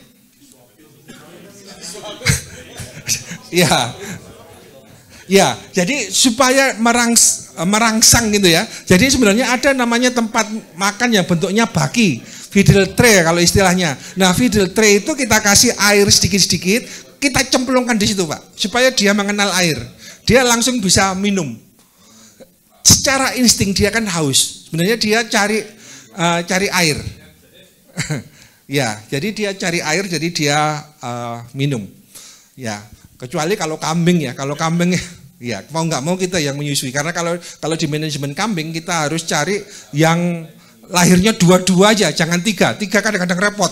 Speaker 1: Ya. Ya, jadi supaya merangsang gitu ya. Jadi sebenarnya ada namanya tempat makan yang bentuknya baki, feeding tray kalau istilahnya. Nah, feeding tray itu kita kasih air sedikit-sedikit, kita cemplungkan di situ Pak, supaya dia mengenal air. Dia langsung bisa minum. Secara insting dia kan haus. Sebenarnya dia cari air. Ya, jadi dia cari air, jadi dia minum. Ya. Kecuali kalau kambing ya, ya mau nggak mau kita yang menyusui. Karena kalau di manajemen kambing kita harus cari yang lahirnya 2 aja, jangan 3 kadang-kadang repot.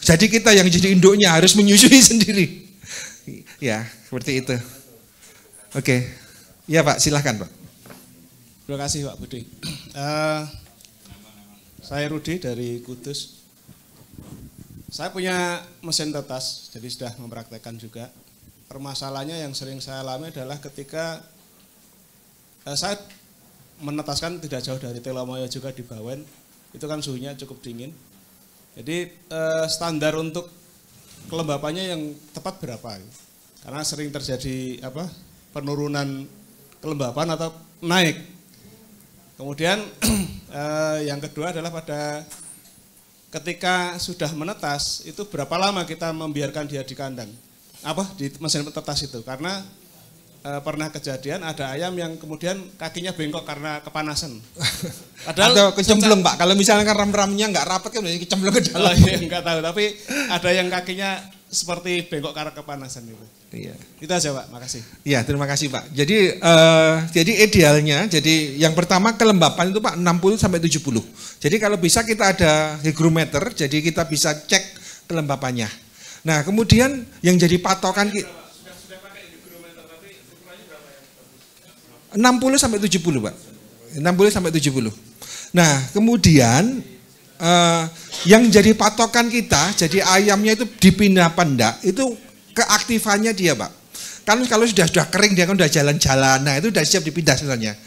Speaker 1: Jadi kita yang jadi induknya harus menyusui sendiri. Ya, seperti itu. Oke, ya Pak, silahkan Pak.
Speaker 4: Terima kasih Pak Budi. Saya Rudi dari Kudus. Saya punya mesin tetas, jadi sudah mempraktekkan juga. Permasalahannya yang sering saya alami adalah ketika saya menetaskan tidak jauh dari Telomoyo juga di Bawen, itu kan suhunya cukup dingin. Jadi standar untuk kelembapannya yang tepat berapa? Karena sering terjadi penurunan kelembapan atau naik. Kemudian yang kedua adalah pada ketika sudah menetas itu berapa lama kita membiarkan dia di kandang? Di mesin tetas itu, karena pernah kejadian ada ayam yang kemudian kakinya bengkok karena kepanasan. Padahal
Speaker 1: atau kecemplung Pak, kalau misalnya ram-ramnya nggak rapat kan udah kecemplung ke dalam.
Speaker 4: Nggak tahu, tapi ada yang kakinya seperti bengkok karena kepanasan itu.
Speaker 1: Iya. Itu
Speaker 4: aja Pak, makasih.
Speaker 1: Iya, terima kasih Pak. Jadi idealnya, jadi yang pertama kelembapan itu Pak 60-70. Jadi kalau bisa kita ada hygrometer, jadi kita bisa cek kelembapannya. Nah, kemudian yang jadi patokan sudah pakai hygrometer, tapi ukurannya berapa yang bagus? 60-70 Pak. 60-70. Nah, kemudian yang jadi patokan kita, jadi ayamnya itu dipindah apa enggak, itu keaktifannya dia Pak. Kan kalau sudah kering dia kan udah jalan-jalan, nah itu sudah siap dipindah sebenarnya.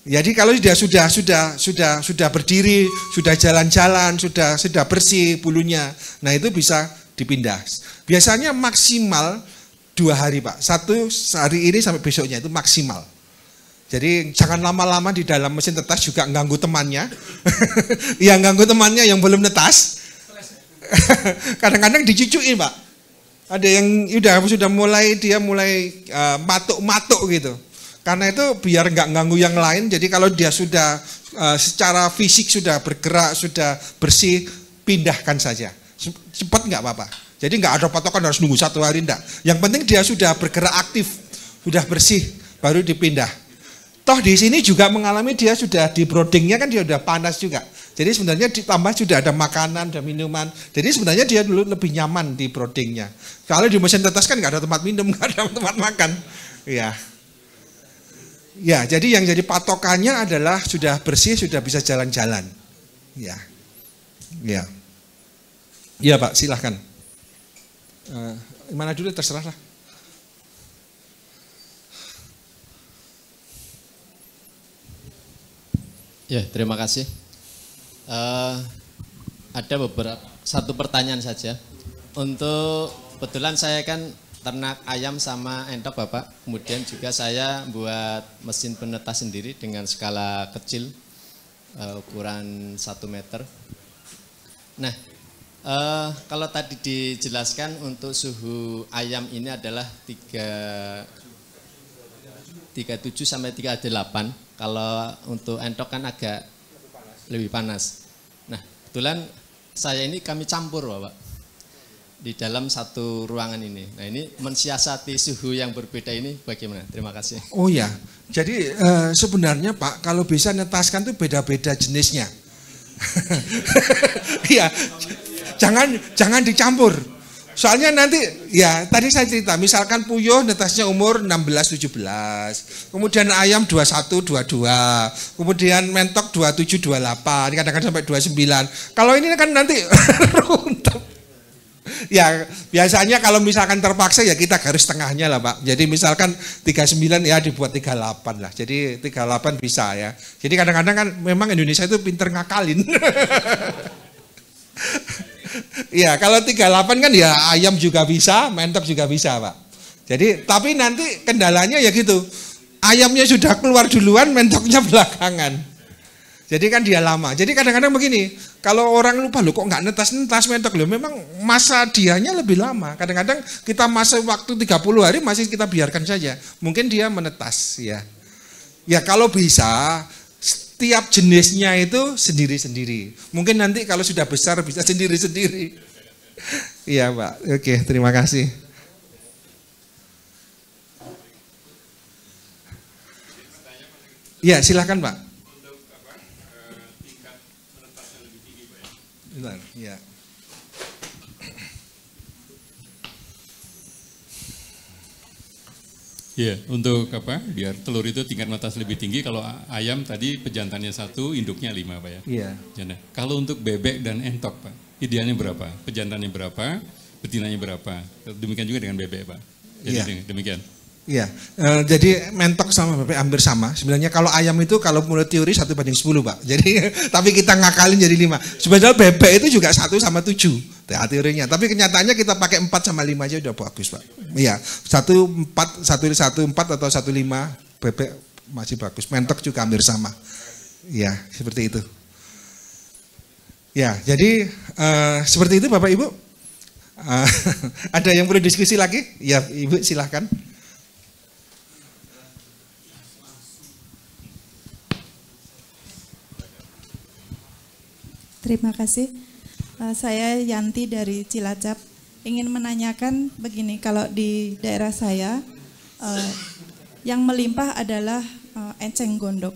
Speaker 1: Jadi kalau dia sudah berdiri, sudah jalan-jalan, sudah bersih bulunya, nah itu bisa dipindah. Biasanya maksimal 2 hari Pak. 1 hari ini sampai besoknya itu maksimal. Jadi jangan lama-lama di dalam mesin tetas juga ganggu temannya. Yang ganggu temannya yang belum netas. Kadang-kadang dicucuin Pak. Ada yang sudah mulai matuk-matuk gitu. Karena itu biar nggak ganggu yang lain. Jadi kalau dia sudah secara fisik sudah bergerak, sudah bersih, pindahkan saja. Cepat nggak apa-apa. Jadi nggak ada patokan harus nunggu 1 hari enggak. Yang penting dia sudah bergerak aktif, sudah bersih, baru dipindah. Toh di sini juga mengalami dia sudah di brodingnya kan dia sudah panas juga. Jadi sebenarnya ditambah sudah ada makanan, ada minuman. Jadi sebenarnya dia dulu lebih nyaman di brodingnya. Kalau di mesin tetas kan nggak ada tempat minum, nggak ada tempat makan. Ya. Ya, jadi yang jadi patokannya adalah sudah bersih, sudah bisa jalan-jalan. Ya. Ya. Iya Pak, silahkan. Mana dulu terserah lah.
Speaker 7: Ya, terima kasih. Ada satu pertanyaan saja. Untuk kebetulan saya kan ternak ayam sama entok Bapak. Kemudian juga saya buat mesin penetas sendiri dengan skala kecil, ukuran 1 meter. Nah, kalau tadi dijelaskan untuk suhu ayam ini adalah 37 sampai 38. Kalau untuk entok kan agak lebih panas. Nah, kebetulan kami campur Bapak di dalam satu ruangan ini. Nah, ini mensiasati suhu yang berbeda ini bagaimana? Terima kasih.
Speaker 1: Oh ya, jadi sebenarnya Pak, kalau bisa netaskan tuh beda-beda jenisnya. Iya, jangan dicampur. Soalnya nanti, ya tadi saya cerita, misalkan puyuh netasnya umur 16-17, kemudian ayam 21-22, kemudian mentok 27-28, kadang-kadang sampai 29. Kalau ini kan nanti runtuh. Ya biasanya kalau misalkan terpaksa ya kita garis tengahnya lah Pak. Jadi misalkan 39 ya dibuat 38 lah. Jadi 38 bisa ya. Jadi kadang-kadang kan memang Indonesia itu pinter ngakalin. Ya kalau 38 kan ya ayam juga bisa, mentok juga bisa Pak. Jadi tapi nanti kendalanya ya gitu. Ayamnya sudah keluar duluan, mentoknya belakangan. Jadi kan dia lama. Jadi kadang-kadang begini, kalau orang lupa loh kok nggak netas mentok loh, memang masa dianya lebih lama. Kadang-kadang kita masa waktu 30 hari masih kita biarkan saja. Mungkin dia menetas ya. Ya kalau bisa setiap jenisnya itu sendiri-sendiri. Mungkin nanti kalau sudah besar bisa sendiri-sendiri. Iya Pak. Oke, terima kasih. Ya silakan Pak. Benar, ya.
Speaker 6: Iya, untuk apa? Biar telur itu tingkat netas lebih tinggi. Kalau ayam tadi pejantannya 1, induknya 5 Pak ya.
Speaker 1: Iya.
Speaker 6: Janda. Kalau untuk bebek dan entok Pak, idealnya berapa? Pejantannya berapa? Betinanya berapa? Demikian juga dengan bebek Pak. Jadi
Speaker 1: iya.
Speaker 6: Demikian.
Speaker 1: Iya, jadi mentok sama bebek hampir sama. Sebenarnya kalau ayam itu kalau menurut teori 1/10 Pak. Jadi tapi kita ngakalin jadi 5. Sebenarnya bebek itu juga 1/7 teorinya. Tapi kenyataannya kita pakai 4/5 aja udah bagus Pak. Iya, 1/4 atau 1/5 bebek masih bagus. Mentok juga hampir sama. Iya, seperti itu. Ya, jadi seperti itu Bapak Ibu. Ada yang perlu diskusi lagi? Ya, Ibu silahkan.
Speaker 8: Terima kasih. Saya Yanti dari Cilacap. Ingin menanyakan begini, kalau di daerah saya yang melimpah adalah enceng gondok.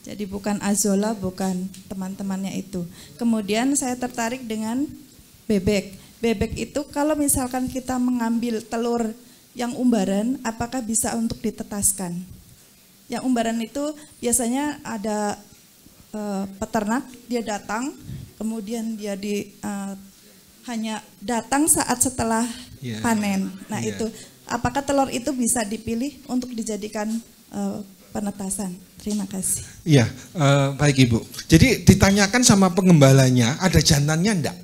Speaker 8: Jadi bukan azolla, bukan teman-temannya itu. Kemudian saya tertarik dengan bebek. Bebek itu kalau misalkan kita mengambil telur yang umbaran, apakah bisa untuk ditetaskan? Yang umbaran itu biasanya ada peternak, dia datang, kemudian dia hanya datang saat setelah panen. Nah itu, apakah telur itu bisa dipilih untuk dijadikan penetasan? Terima kasih.
Speaker 1: Iya, baik Ibu. Jadi ditanyakan sama pengembalanya, ada jantannya enggak?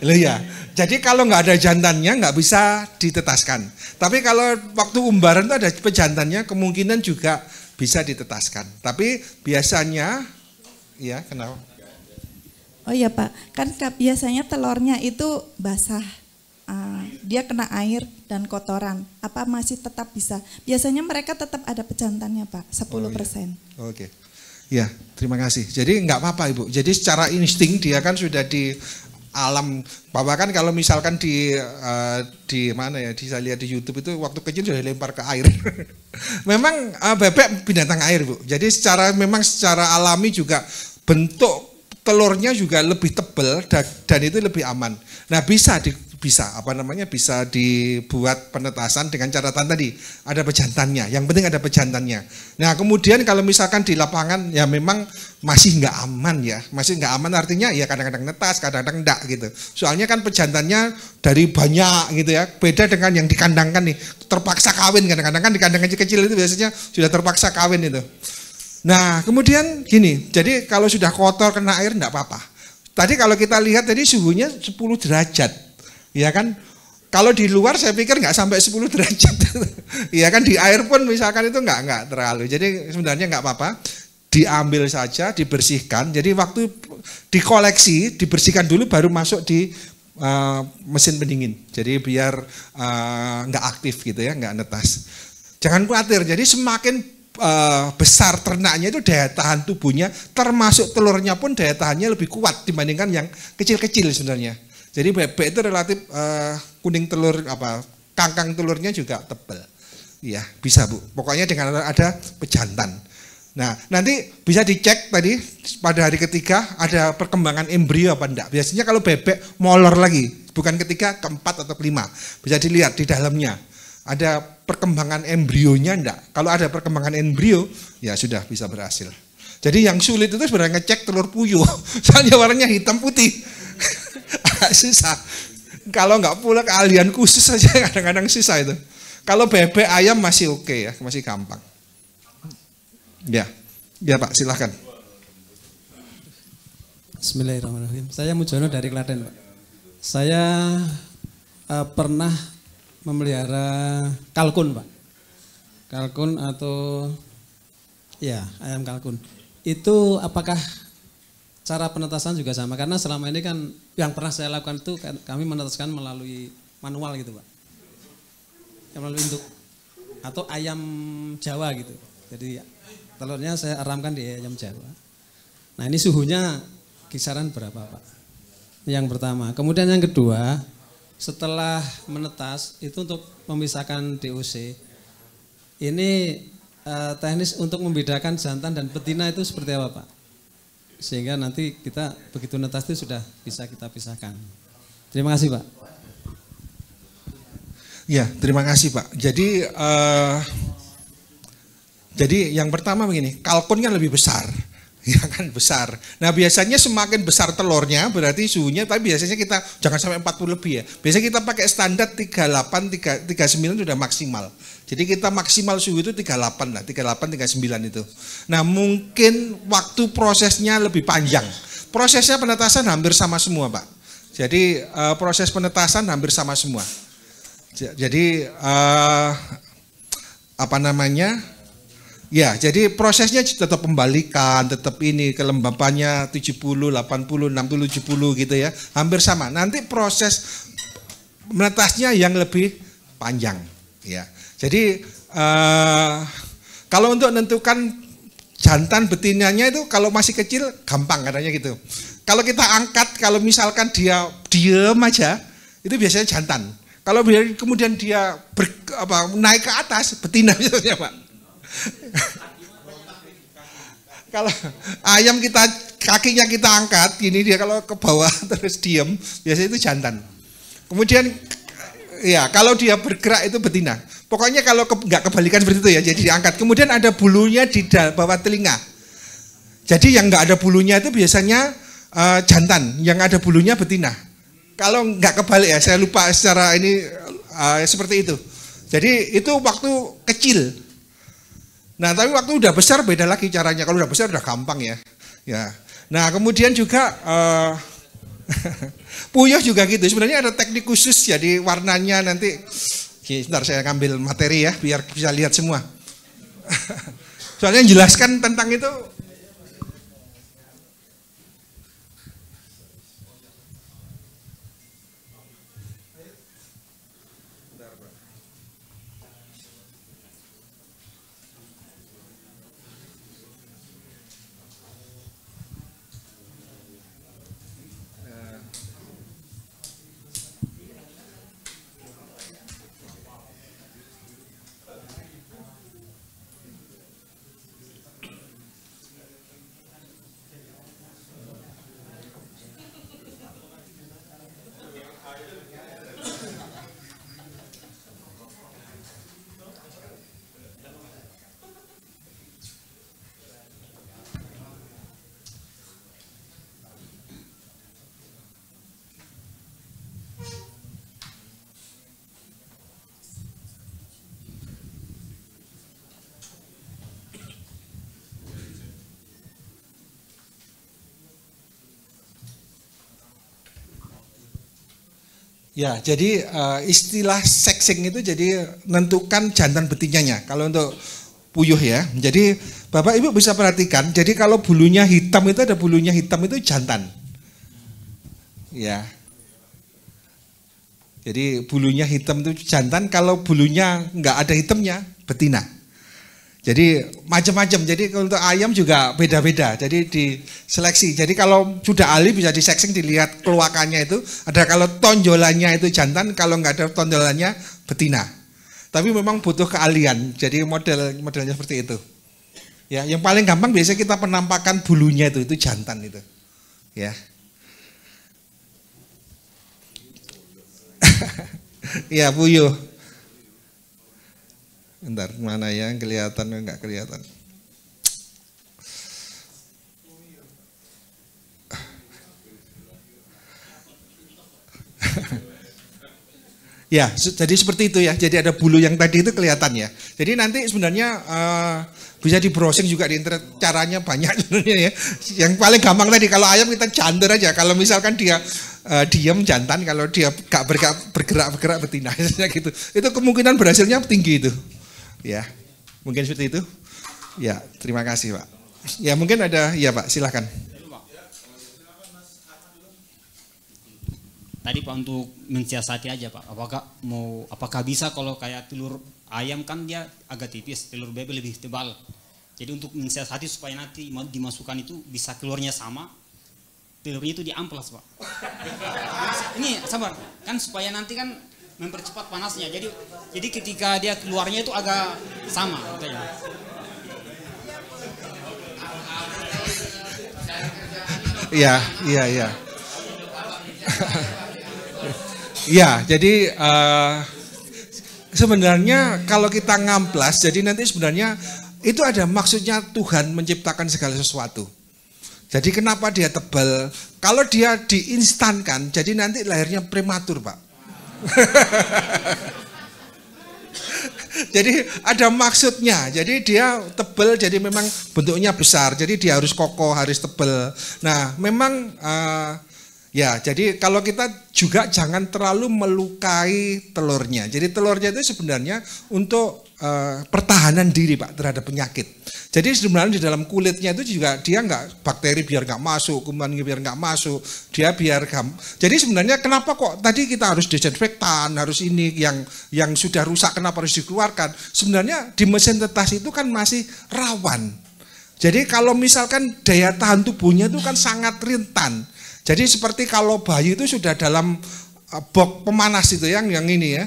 Speaker 1: Loh ya. Jadi kalau nggak ada jantannya nggak bisa ditetaskan. Tapi kalau waktu umbaran itu ada pejantannya, kemungkinan juga bisa ditetaskan. Tapi biasanya, ya kenapa?
Speaker 8: Oh iya Pak, kan biasanya telurnya itu basah. Dia kena air dan kotoran. Apa masih tetap bisa? Biasanya mereka tetap ada pejantannya Pak, 10%.
Speaker 1: Oh, iya. Oke. Ya, terima kasih. Jadi nggak apa-apa Ibu. Jadi secara insting dia kan sudah di alam, bahwa kan kalau misalkan di mana ya, saya lihat di YouTube itu waktu kecil sudah dilempar ke air. Memang bebek binatang air Bu. Jadi memang secara alami juga bentuk telurnya juga lebih tebal dan itu lebih aman. Nah bisa dibuat penetasan dengan catatan tadi ada pejantannya. Yang penting ada pejantannya. Nah kemudian kalau misalkan di lapangan ya memang masih nggak aman ya, masih nggak aman artinya ya kadang-kadang netas, kadang-kadang enggak gitu. Soalnya kan pejantannya dari banyak gitu ya, beda dengan yang dikandangkan nih, terpaksa kawin kadang-kadang kan di kandang kecil-kecil itu biasanya sudah terpaksa kawin itu. Nah kemudian gini, jadi kalau sudah kotor kena air enggak apa-apa. Tadi kalau kita lihat tadi suhunya 10 derajat, ya kan? Kalau di luar saya pikir nggak sampai 10 derajat, ya kan? Di air pun misalkan itu nggak terlalu. Jadi sebenarnya nggak apa-apa, diambil saja, dibersihkan. Jadi waktu dikoleksi, dibersihkan dulu baru masuk di mesin pendingin. Jadi biar nggak aktif gitu ya, nggak netas. Jangan khawatir. Jadi semakin besar ternaknya itu daya tahan tubuhnya, termasuk telurnya pun daya tahannya lebih kuat dibandingkan yang kecil-kecil sebenarnya. Jadi bebek itu relatif kuning telur kangkang telurnya juga tebal. Iya, bisa Bu. Pokoknya dengan ada pejantan. Nah, nanti bisa dicek tadi pada hari ketiga ada perkembangan embrio apa enggak. Biasanya kalau bebek molor lagi, bukan ketiga, keempat atau kelima. Bisa dilihat di dalamnya. Ada perkembangan embrionya enggak? Kalau ada perkembangan embrio, ya sudah bisa berhasil. Jadi yang sulit itu sebenarnya ngecek telur puyuh. Soalnya warnanya hitam putih. Agak susah. Kalau enggak pula keahlian khusus saja kadang-kadang susah itu. Kalau bebek ayam masih oke ya, masih gampang. Ya Pak silahkan.
Speaker 9: Bismillahirrahmanirrahim. Saya Mujono dari Klaten Pak. Saya pernah memelihara kalkun Pak. Kalkun atau ya ayam kalkun. Itu apakah cara penetasan juga sama? Karena selama ini kan yang pernah saya lakukan itu kami menetaskan melalui manual gitu Pak. Melalui induk atau ayam Jawa gitu. Jadi telurnya saya aramkan di ayam Jawa. Nah ini suhunya kisaran berapa Pak? Yang pertama. Kemudian yang kedua, setelah menetas itu untuk memisahkan DOC, ini teknis untuk membedakan jantan dan betina itu seperti apa Pak? Sehingga nanti kita begitu netas itu sudah bisa kita pisahkan. Terima kasih Pak.
Speaker 1: Ya terima kasih Pak. Jadi yang pertama begini, kalkun kan lebih besar. Ya kan besar. Nah biasanya semakin besar telurnya berarti suhunya, tapi biasanya kita jangan sampai 40 lebih ya. Biasanya kita pakai standar 38, 39 sudah maksimal. Jadi kita maksimal suhu itu 38 lah, 38, 39 itu. Nah mungkin waktu prosesnya lebih panjang. Prosesnya penetasan hampir sama semua Pak. Jadi proses penetasan hampir sama semua. Jadi ya, jadi prosesnya tetap pembalikan, tetap ini kelembapannya 70, 80, 60, 70 gitu ya. Hampir sama. Nanti proses menetasnya yang lebih panjang ya. Jadi kalau untuk menentukan jantan betinanya itu kalau masih kecil gampang katanya gitu. Kalau kita angkat, kalau misalkan dia diem aja, itu biasanya jantan. Kalau kemudian dia naik ke atas, betina biasanya Pak. Kalau ayam kakinya kita angkat, gini dia kalau ke bawah terus diem, biasanya itu jantan. Kemudian ya kalau dia bergerak itu betina. Pokoknya kalau nggak kebalikan seperti itu ya, jadi diangkat. Kemudian ada bulunya di bawah telinga. Jadi yang nggak ada bulunya itu biasanya jantan, yang ada bulunya betina. Kalau nggak kebalik ya, saya lupa secara ini seperti itu. Jadi itu waktu kecil. Nah, tapi waktu udah besar beda lagi caranya. Kalau udah besar udah gampang ya. Ya. Nah, kemudian juga Puyuh juga gitu. Sebenarnya ada teknik khusus, jadi warnanya nanti. Oke, sebentar saya ambil materi ya, biar bisa lihat semua. Soalnya jelaskan tentang itu. Ya, jadi istilah sexing itu jadi menentukan jantan betinanya. Kalau untuk puyuh ya. Jadi Bapak Ibu bisa perhatikan, jadi kalau bulunya hitam itu ada bulunya hitam itu jantan. Ya. Jadi bulunya hitam itu jantan, kalau bulunya nggak ada hitamnya betina. Jadi macam-macam. Jadi untuk ayam juga beda-beda. Jadi diseleksi. Jadi kalau sudah ahli bisa disexing, dilihat keluakannya itu. Ada kalau tonjolannya itu jantan, kalau nggak ada tonjolannya betina. Tapi memang butuh keahlian. Jadi modelnya seperti itu. Ya, yang paling gampang biasanya kita penampakan bulunya itu jantan itu. Ya. Ya, puyuh. Bentar, mana yang kelihatan enggak kelihatan? Ya, jadi seperti itu ya. Jadi ada bulu yang tadi itu kelihatan ya. Jadi nanti sebenarnya bisa di browsing juga di internet, caranya banyak sebenarnya ya. Yang paling gampang tadi kalau ayam kita jantur aja. Kalau misalkan dia diam jantan, kalau dia gak bergerak betina gitu. Itu kemungkinan berhasilnya tinggi itu. Ya, mungkin seperti itu. Ya, terima kasih Pak. Ya mungkin ada, ya Pak, silahkan.
Speaker 10: Tadi Pak untuk mensiasati aja Pak, apakah bisa kalau kayak telur ayam kan dia agak tipis, telur bebek lebih tebal. Jadi untuk mensiasati supaya nanti dimasukkan itu bisa keluarnya sama, telurnya itu diamplas Pak. Ini sabar, kan supaya nanti kan mempercepat panasnya. Jadi ketika dia keluarnya itu agak sama katanya.
Speaker 1: Iya. Ya, jadi sebenarnya kalau kita ngamplas, jadi nanti sebenarnya itu ada maksudnya Tuhan menciptakan segala sesuatu. Jadi kenapa dia tebal? Kalau dia diinstankan, jadi nanti lahirnya prematur Pak. Jadi ada maksudnya. Jadi dia tebal, jadi memang bentuknya besar. Jadi dia harus kokoh, harus tebal. Nah, memang ya, jadi kalau kita juga jangan terlalu melukai telurnya. Jadi telurnya itu sebenarnya untuk pertahanan diri Pak terhadap penyakit. Jadi sebenarnya di dalam kulitnya itu juga dia nggak, bakteri biar nggak masuk, kuman biar nggak masuk, dia biar Jadi sebenarnya kenapa kok tadi kita harus desinfektan, harus ini yang sudah rusak kenapa harus dikeluarkan? Sebenarnya di mesin tetas itu kan masih rawan. Jadi kalau misalkan daya tahan tubuhnya itu kan sangat rentan. Jadi seperti kalau bayi itu sudah dalam box pemanas itu yang ini ya,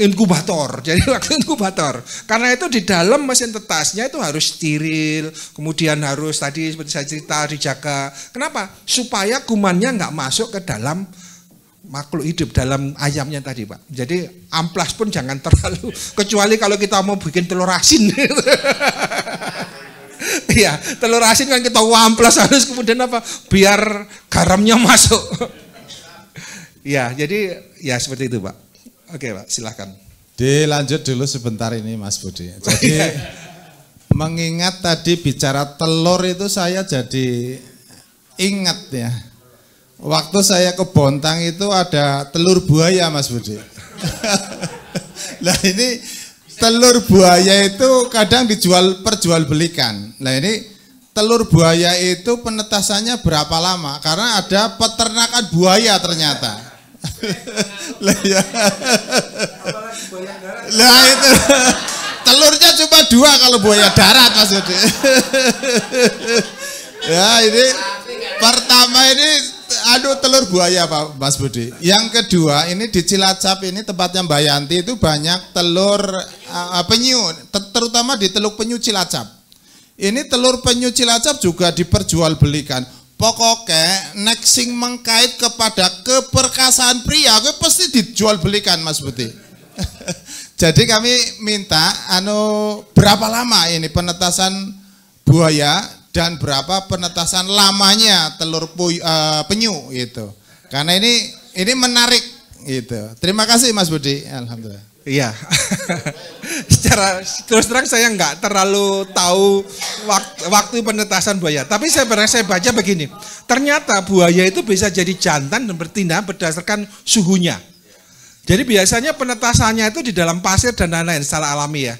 Speaker 1: inkubator. Jadi waktu inkubator. Karena itu di dalam mesin tetasnya itu harus steril, kemudian harus tadi seperti saya cerita dijaga. Kenapa? Supaya kumannya nggak masuk ke dalam makhluk hidup, dalam ayamnya tadi Pak. Jadi amplas pun jangan terlalu, kecuali kalau kita mau bikin telur asin. Iya, telur asin kan kita amplas harus kemudian apa? Biar garamnya masuk. Ya, jadi ya seperti itu Pak. Oke Pak, silahkan.
Speaker 11: Dilanjut dulu sebentar ini Mas Budi. Jadi mengingat tadi bicara telur itu saya jadi ingat ya. Waktu saya ke Bontang itu ada telur buaya Mas Budi. Nah ini telur buaya itu kadang perjualbelikan. Nah ini telur buaya itu penetasannya berapa lama? Karena ada peternakan buaya ternyata. Lah itu telurnya cuma 2 kalau buaya darat Mas Budi. Ya ini pertama ini telur buaya Pak Mas Budi. Yang kedua ini di Cilacap ini tempatnya Mbak Yanti itu banyak telur penyu, terutama di Teluk Penyu Cilacap. Ini telur penyu Cilacap juga diperjualbelikan. Pokoknya nek sing mengkait kepada keperkasaan pria, gue pasti dijualbelikan Mas Budi. Jadi kami minta berapa lama ini penetasan buaya dan berapa penetasan lamanya telur penyu gitu. Karena ini menarik gitu. Terima kasih Mas Budi. Alhamdulillah.
Speaker 1: Iya. Secara terus terang saya nggak terlalu tahu waktu penetasan buaya. Tapi saya baca begini. Ternyata buaya itu bisa jadi jantan dan betina berdasarkan suhunya. Jadi biasanya penetasannya itu di dalam pasir dan lain-lain secara alami ya.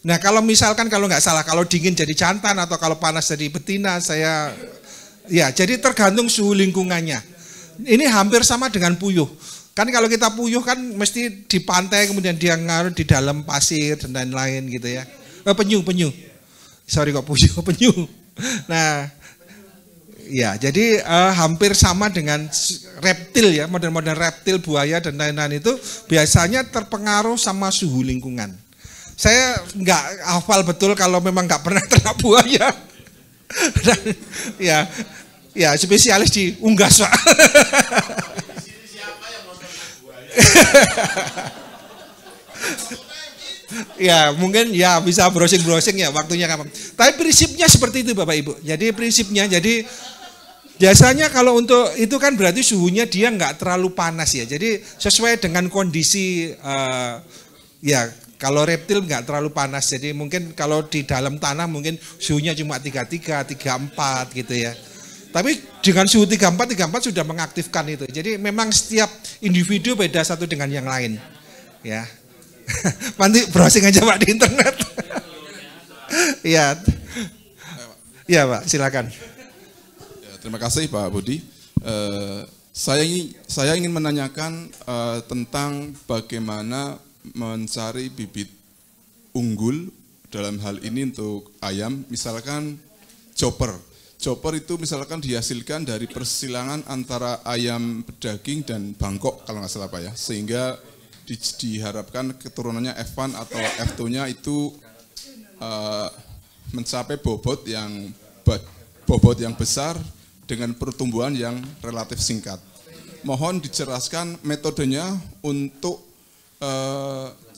Speaker 1: Nah kalau misalkan kalau nggak salah kalau dingin jadi jantan atau kalau panas jadi betina jadi tergantung suhu lingkungannya. Ini hampir sama dengan puyuh. Kan kalau kita puyuh kan mesti di pantai kemudian dia ngaruh di dalam pasir dan lain-lain gitu ya. Penyu. Sorry kok penyu. Nah ya jadi hampir sama dengan reptil ya, modern reptil, buaya dan lain-lain itu biasanya terpengaruh sama suhu lingkungan. Saya nggak hafal betul kalau memang nggak pernah ternak buaya. Dan, ya spesialis di unggas Pak. Ya mungkin ya bisa browsing ya waktunya kapan. Tapi prinsipnya seperti itu Bapak Ibu. Jadi prinsipnya biasanya kalau untuk itu kan berarti suhunya dia nggak terlalu panas ya. Jadi sesuai dengan kondisi kalau reptil nggak terlalu panas, jadi mungkin kalau di dalam tanah mungkin suhunya cuma 33, 34 gitu ya. Tapi dengan suhu 34 sudah mengaktifkan itu. Jadi memang setiap individu beda satu dengan yang lain. Ya, nanti browsing aja Pak di internet. Ya Pak, silakan.
Speaker 12: Ya, terima kasih Pak Budi. Saya ingin menanyakan tentang bagaimana mencari bibit unggul dalam hal ini untuk ayam, misalkan chopper itu misalkan dihasilkan dari persilangan antara ayam pedaging dan bangkok kalau nggak salah Pak ya, sehingga diharapkan keturunannya F1 atau F2-nya itu mencapai bobot yang besar dengan pertumbuhan yang relatif singkat. Mohon dijelaskan metodenya untuk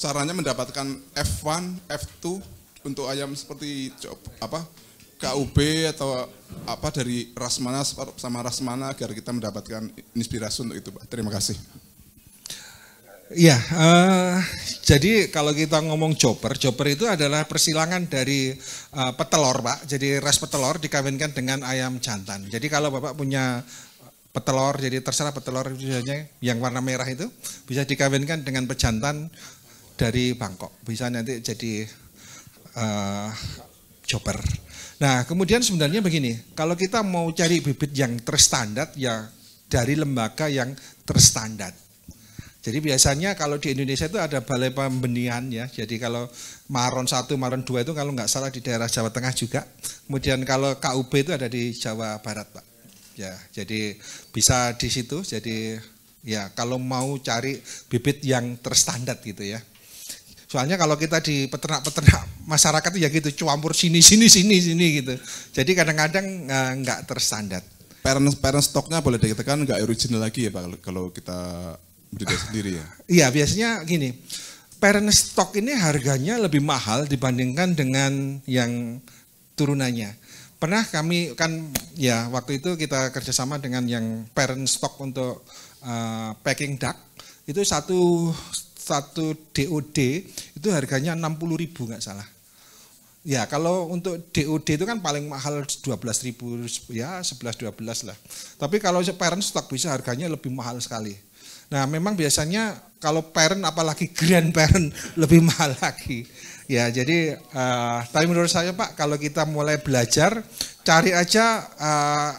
Speaker 12: caranya mendapatkan F1, F2 untuk ayam seperti KUB atau dari ras mana sama ras mana agar kita mendapatkan inspirasi untuk itu Pak. Terima kasih.
Speaker 1: Ya, jadi kalau kita ngomong chopper itu adalah persilangan dari petelur Pak. Jadi ras petelur dikawinkan dengan ayam jantan. Jadi kalau Bapak punya petelur, jadi terserah petelur biasanya yang warna merah itu bisa dikawinkan dengan pejantan dari Bangkok, bisa nanti jadi chopper. Nah kemudian sebenarnya begini, kalau kita mau cari bibit yang terstandar ya dari lembaga yang terstandar. Jadi biasanya kalau di Indonesia itu ada balai pembenihan ya, jadi kalau Maron 1, Maron 2 itu kalau nggak salah di daerah Jawa Tengah juga, kemudian kalau KUB itu ada di Jawa Barat Pak. Ya, jadi bisa di situ. Jadi ya kalau mau cari bibit yang terstandar gitu ya. Soalnya kalau kita di peternak masyarakat ya gitu, campur sini gitu. Jadi kadang-kadang nggak terstandar.
Speaker 12: Parent stoknya boleh dikatakan nggak original lagi ya Pak kalau kita budidaya sendiri ya.
Speaker 1: Iya biasanya gini, parent stock ini harganya lebih mahal dibandingkan dengan yang turunannya. Pernah kami kan ya waktu itu kita kerjasama dengan yang parent stock untuk packing duck itu satu DOD itu harganya 60.000 nggak salah. Ya, kalau untuk DOD itu kan paling mahal 12.000, ya 11-12 lah. Tapi kalau parent stock bisa harganya lebih mahal sekali. Nah, memang biasanya kalau parent apalagi grandparent lebih mahal lagi. Ya, jadi tapi menurut saya Pak, kalau kita mulai belajar, cari aja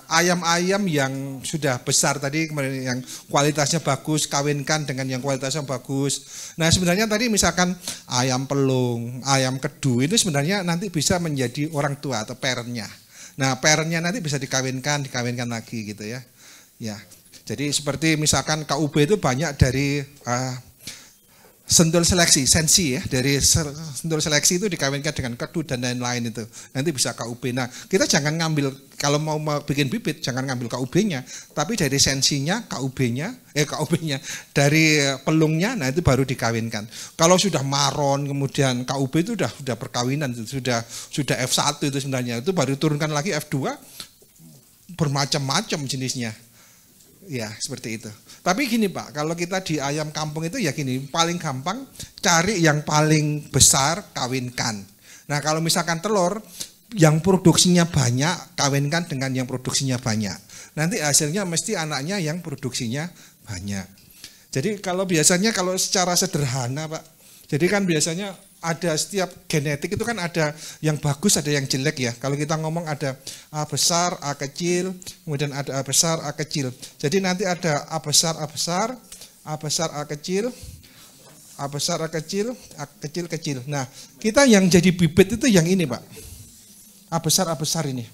Speaker 1: ayam-ayam yang sudah besar tadi, yang kualitasnya bagus, kawinkan dengan yang kualitasnya bagus. Nah, sebenarnya tadi misalkan ayam pelung, ayam kedu, itu sebenarnya nanti bisa menjadi orang tua atau parentnya. Nah, parentnya nanti bisa dikawinkan lagi gitu ya. Ya, jadi seperti misalkan KUB itu banyak dari sentul seleksi, sensi ya, dari sentul seleksi itu dikawinkan dengan kedu dan lain-lain itu. Nanti bisa KUB. Nah, kita jangan ngambil, kalau mau bikin bibit, jangan ngambil KUB-nya, tapi dari sensinya, KUB-nya, dari pelungnya, nah itu baru dikawinkan. Kalau sudah maron, kemudian KUB itu sudah perkawinan, sudah F1 itu sebenarnya, itu baru turunkan lagi F2, bermacam-macam jenisnya. Ya, seperti itu. Tapi gini Pak, kalau kita di ayam kampung itu ya gini, paling gampang cari yang paling besar, kawinkan. Nah, kalau misalkan telur, yang produksinya banyak, kawinkan dengan yang produksinya banyak. Nanti hasilnya mesti anaknya yang produksinya banyak. Jadi kalau biasanya kalau secara sederhana Pak, jadi kan biasanya ada setiap genetik itu kan ada yang bagus, ada yang jelek ya. Kalau kita ngomong ada A besar, A kecil, kemudian ada A besar, A kecil. Jadi nanti ada A besar, A besar, A besar, A kecil, A besar, A kecil, A kecil, kecil. Nah, kita yang jadi bibit itu yang ini Pak. A besar ini.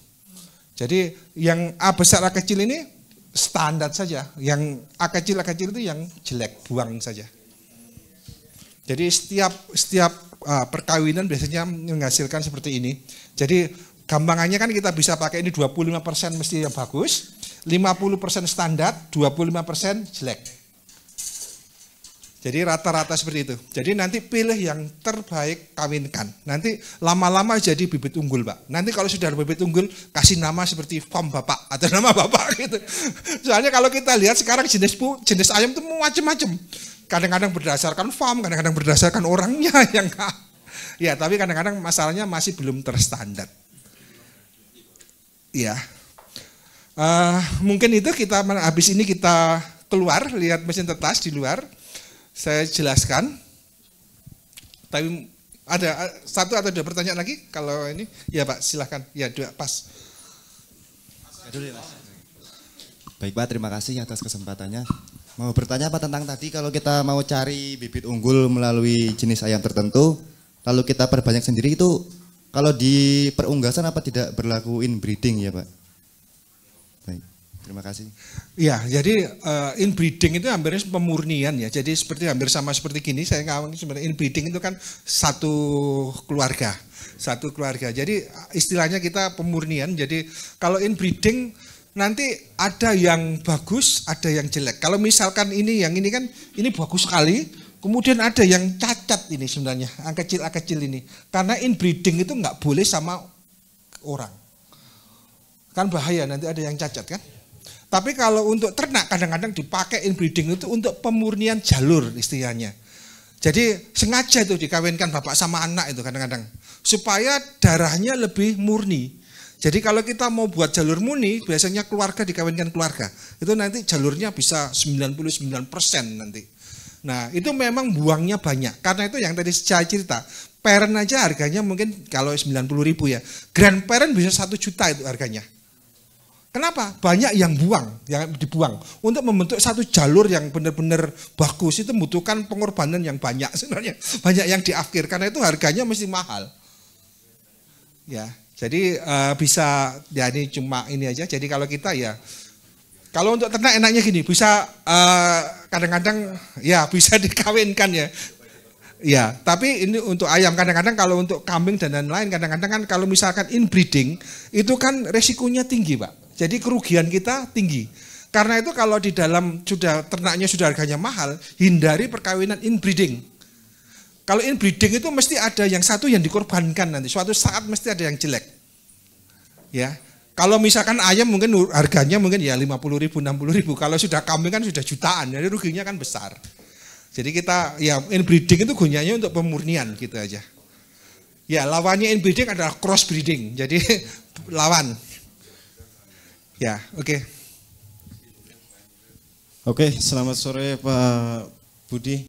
Speaker 1: Jadi yang A besar, A kecil ini standar saja. Yang A kecil itu yang jelek, buang saja. Jadi setiap perkawinan biasanya menghasilkan seperti ini. Jadi gampangannya kan kita bisa pakai ini 25% mesti yang bagus, 50% standar, 25% jelek. Jadi rata-rata seperti itu. Jadi nanti pilih yang terbaik, kawinkan. Nanti lama-lama jadi bibit unggul Pak. Nanti kalau sudah ada bibit unggul, kasih nama seperti form Bapak atau nama Bapak gitu. Soalnya kalau kita lihat sekarang jenis ayam itu macam-macam. Kadang-kadang berdasarkan farm, kadang-kadang berdasarkan orangnya yang ya, tapi kadang-kadang masalahnya masih belum terstandar. Ya, mungkin itu kita habis ini kita keluar lihat mesin tetas di luar. Saya jelaskan. Tapi ada satu atau dua pertanyaan lagi kalau ini, ya Pak silahkan. Ya dua pas.
Speaker 13: Baik Pak, terima kasih atas kesempatannya. Mau bertanya Pak tentang tadi kalau kita mau cari bibit unggul melalui jenis ayam tertentu, lalu kita perbanyak sendiri itu kalau di perunggasan apa tidak berlaku inbreeding ya Pak? Baik, terima kasih.
Speaker 1: Ya, jadi inbreeding itu hampir pemurnian ya. Jadi seperti hampir sama seperti gini, saya ngawang sebenarnya inbreeding itu kan satu keluarga. Jadi istilahnya kita pemurnian. Jadi kalau inbreeding nanti ada yang bagus, ada yang jelek. Kalau misalkan ini kan ini bagus sekali, kemudian ada yang cacat ini sebenarnya, A kecil ini. Karena inbreeding itu nggak boleh sama orang. Kan bahaya nanti ada yang cacat kan. Tapi kalau untuk ternak kadang-kadang dipakai inbreeding itu untuk pemurnian jalur istilahnya. Jadi sengaja itu dikawinkan bapak sama anak itu kadang-kadang. Supaya darahnya lebih murni. Jadi kalau kita mau buat jalur murni, biasanya keluarga dikawinkan keluarga. Itu nanti jalurnya bisa 99% nanti. Nah itu memang buangnya banyak. Karena itu yang tadi saya cerita, parent aja harganya mungkin kalau 90.000 ya. Grandparent bisa 1 juta itu harganya. Kenapa? Banyak yang dibuang. Untuk membentuk satu jalur yang benar-benar bagus itu membutuhkan pengorbanan yang banyak sebenarnya. Banyak yang diakhir, karena itu harganya mesti mahal. Ya. Jadi bisa, ya ini cuma ini aja. Jadi kalau kita ya, kalau untuk ternak enaknya gini, bisa kadang-kadang ya bisa dikawinkan ya. Ya, tapi ini untuk ayam kadang-kadang kalau untuk kambing dan lain-lain kadang-kadang kan kalau misalkan inbreeding itu kan resikonya tinggi Pak. Jadi kerugian kita tinggi. Karena itu kalau di dalam ternaknya sudah harganya mahal, hindari perkawinan inbreeding. Kalau inbreeding itu mesti ada yang satu yang dikorbankan nanti. Suatu saat mesti ada yang jelek. Ya. Kalau misalkan ayam mungkin harganya mungkin ya 50.000, 60.000. Kalau sudah kambing kan sudah jutaan. Jadi ruginya kan besar. Jadi kita ya inbreeding itu gunanya untuk pemurnian gitu aja. Ya, lawannya inbreeding adalah cross breeding. Jadi lawan. Ya, oke.
Speaker 14: Oke, selamat sore Pak Budi.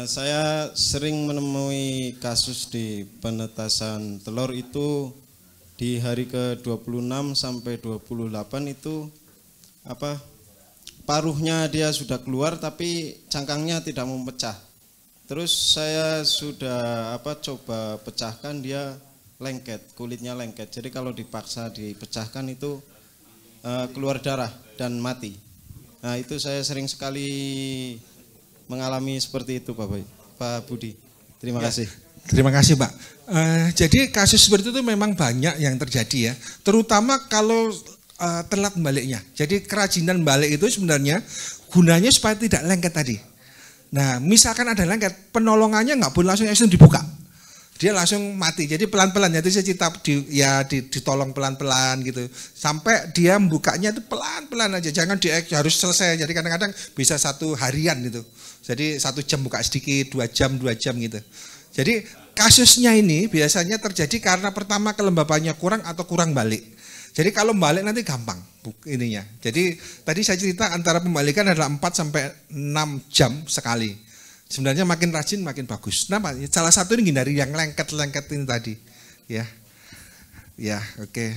Speaker 14: Saya sering menemui kasus di penetasan telur itu di hari ke-26 sampai 28 itu paruhnya dia sudah keluar tapi cangkangnya tidak mau pecah. Terus saya sudah coba pecahkan, dia lengket, kulitnya lengket. Jadi kalau dipaksa dipecahkan itu keluar darah dan mati. Nah, itu saya sering sekali mengalami seperti itu Pak Budi. Terima kasih.
Speaker 1: Terima kasih Pak. Jadi kasus seperti itu memang banyak yang terjadi ya. Terutama kalau telat baliknya. Jadi kerajinan balik itu sebenarnya gunanya supaya tidak lengket tadi. Nah, misalkan ada lengket, penolongannya nggak boleh langsung dibuka. Dia langsung mati. Jadi pelan-pelan. Jadi saya cerita ditolong pelan-pelan gitu. Sampai dia membukanya itu pelan-pelan aja. Jangan harus selesai. Jadi kadang-kadang bisa 1 harian gitu. Jadi 1 jam buka sedikit, 2 jam gitu. Jadi kasusnya ini biasanya terjadi karena pertama kelembabannya kurang atau kurang balik. Jadi kalau balik nanti gampang ininya. Jadi tadi saya cerita antara pembalikan adalah 4 sampai 6 jam sekali. Sebenarnya makin rajin makin bagus. Kenapa? Salah satu ini hindari yang lengket-lengket ini tadi. Ya, oke.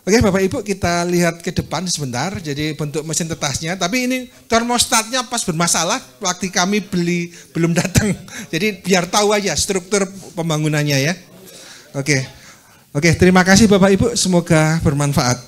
Speaker 1: Oke Bapak Ibu, kita lihat ke depan sebentar. Jadi bentuk mesin tetasnya. Tapi ini termostatnya pas bermasalah. Waktu kami beli belum datang. Jadi biar tahu aja struktur pembangunannya ya. Oke, terima kasih Bapak Ibu. Semoga bermanfaat.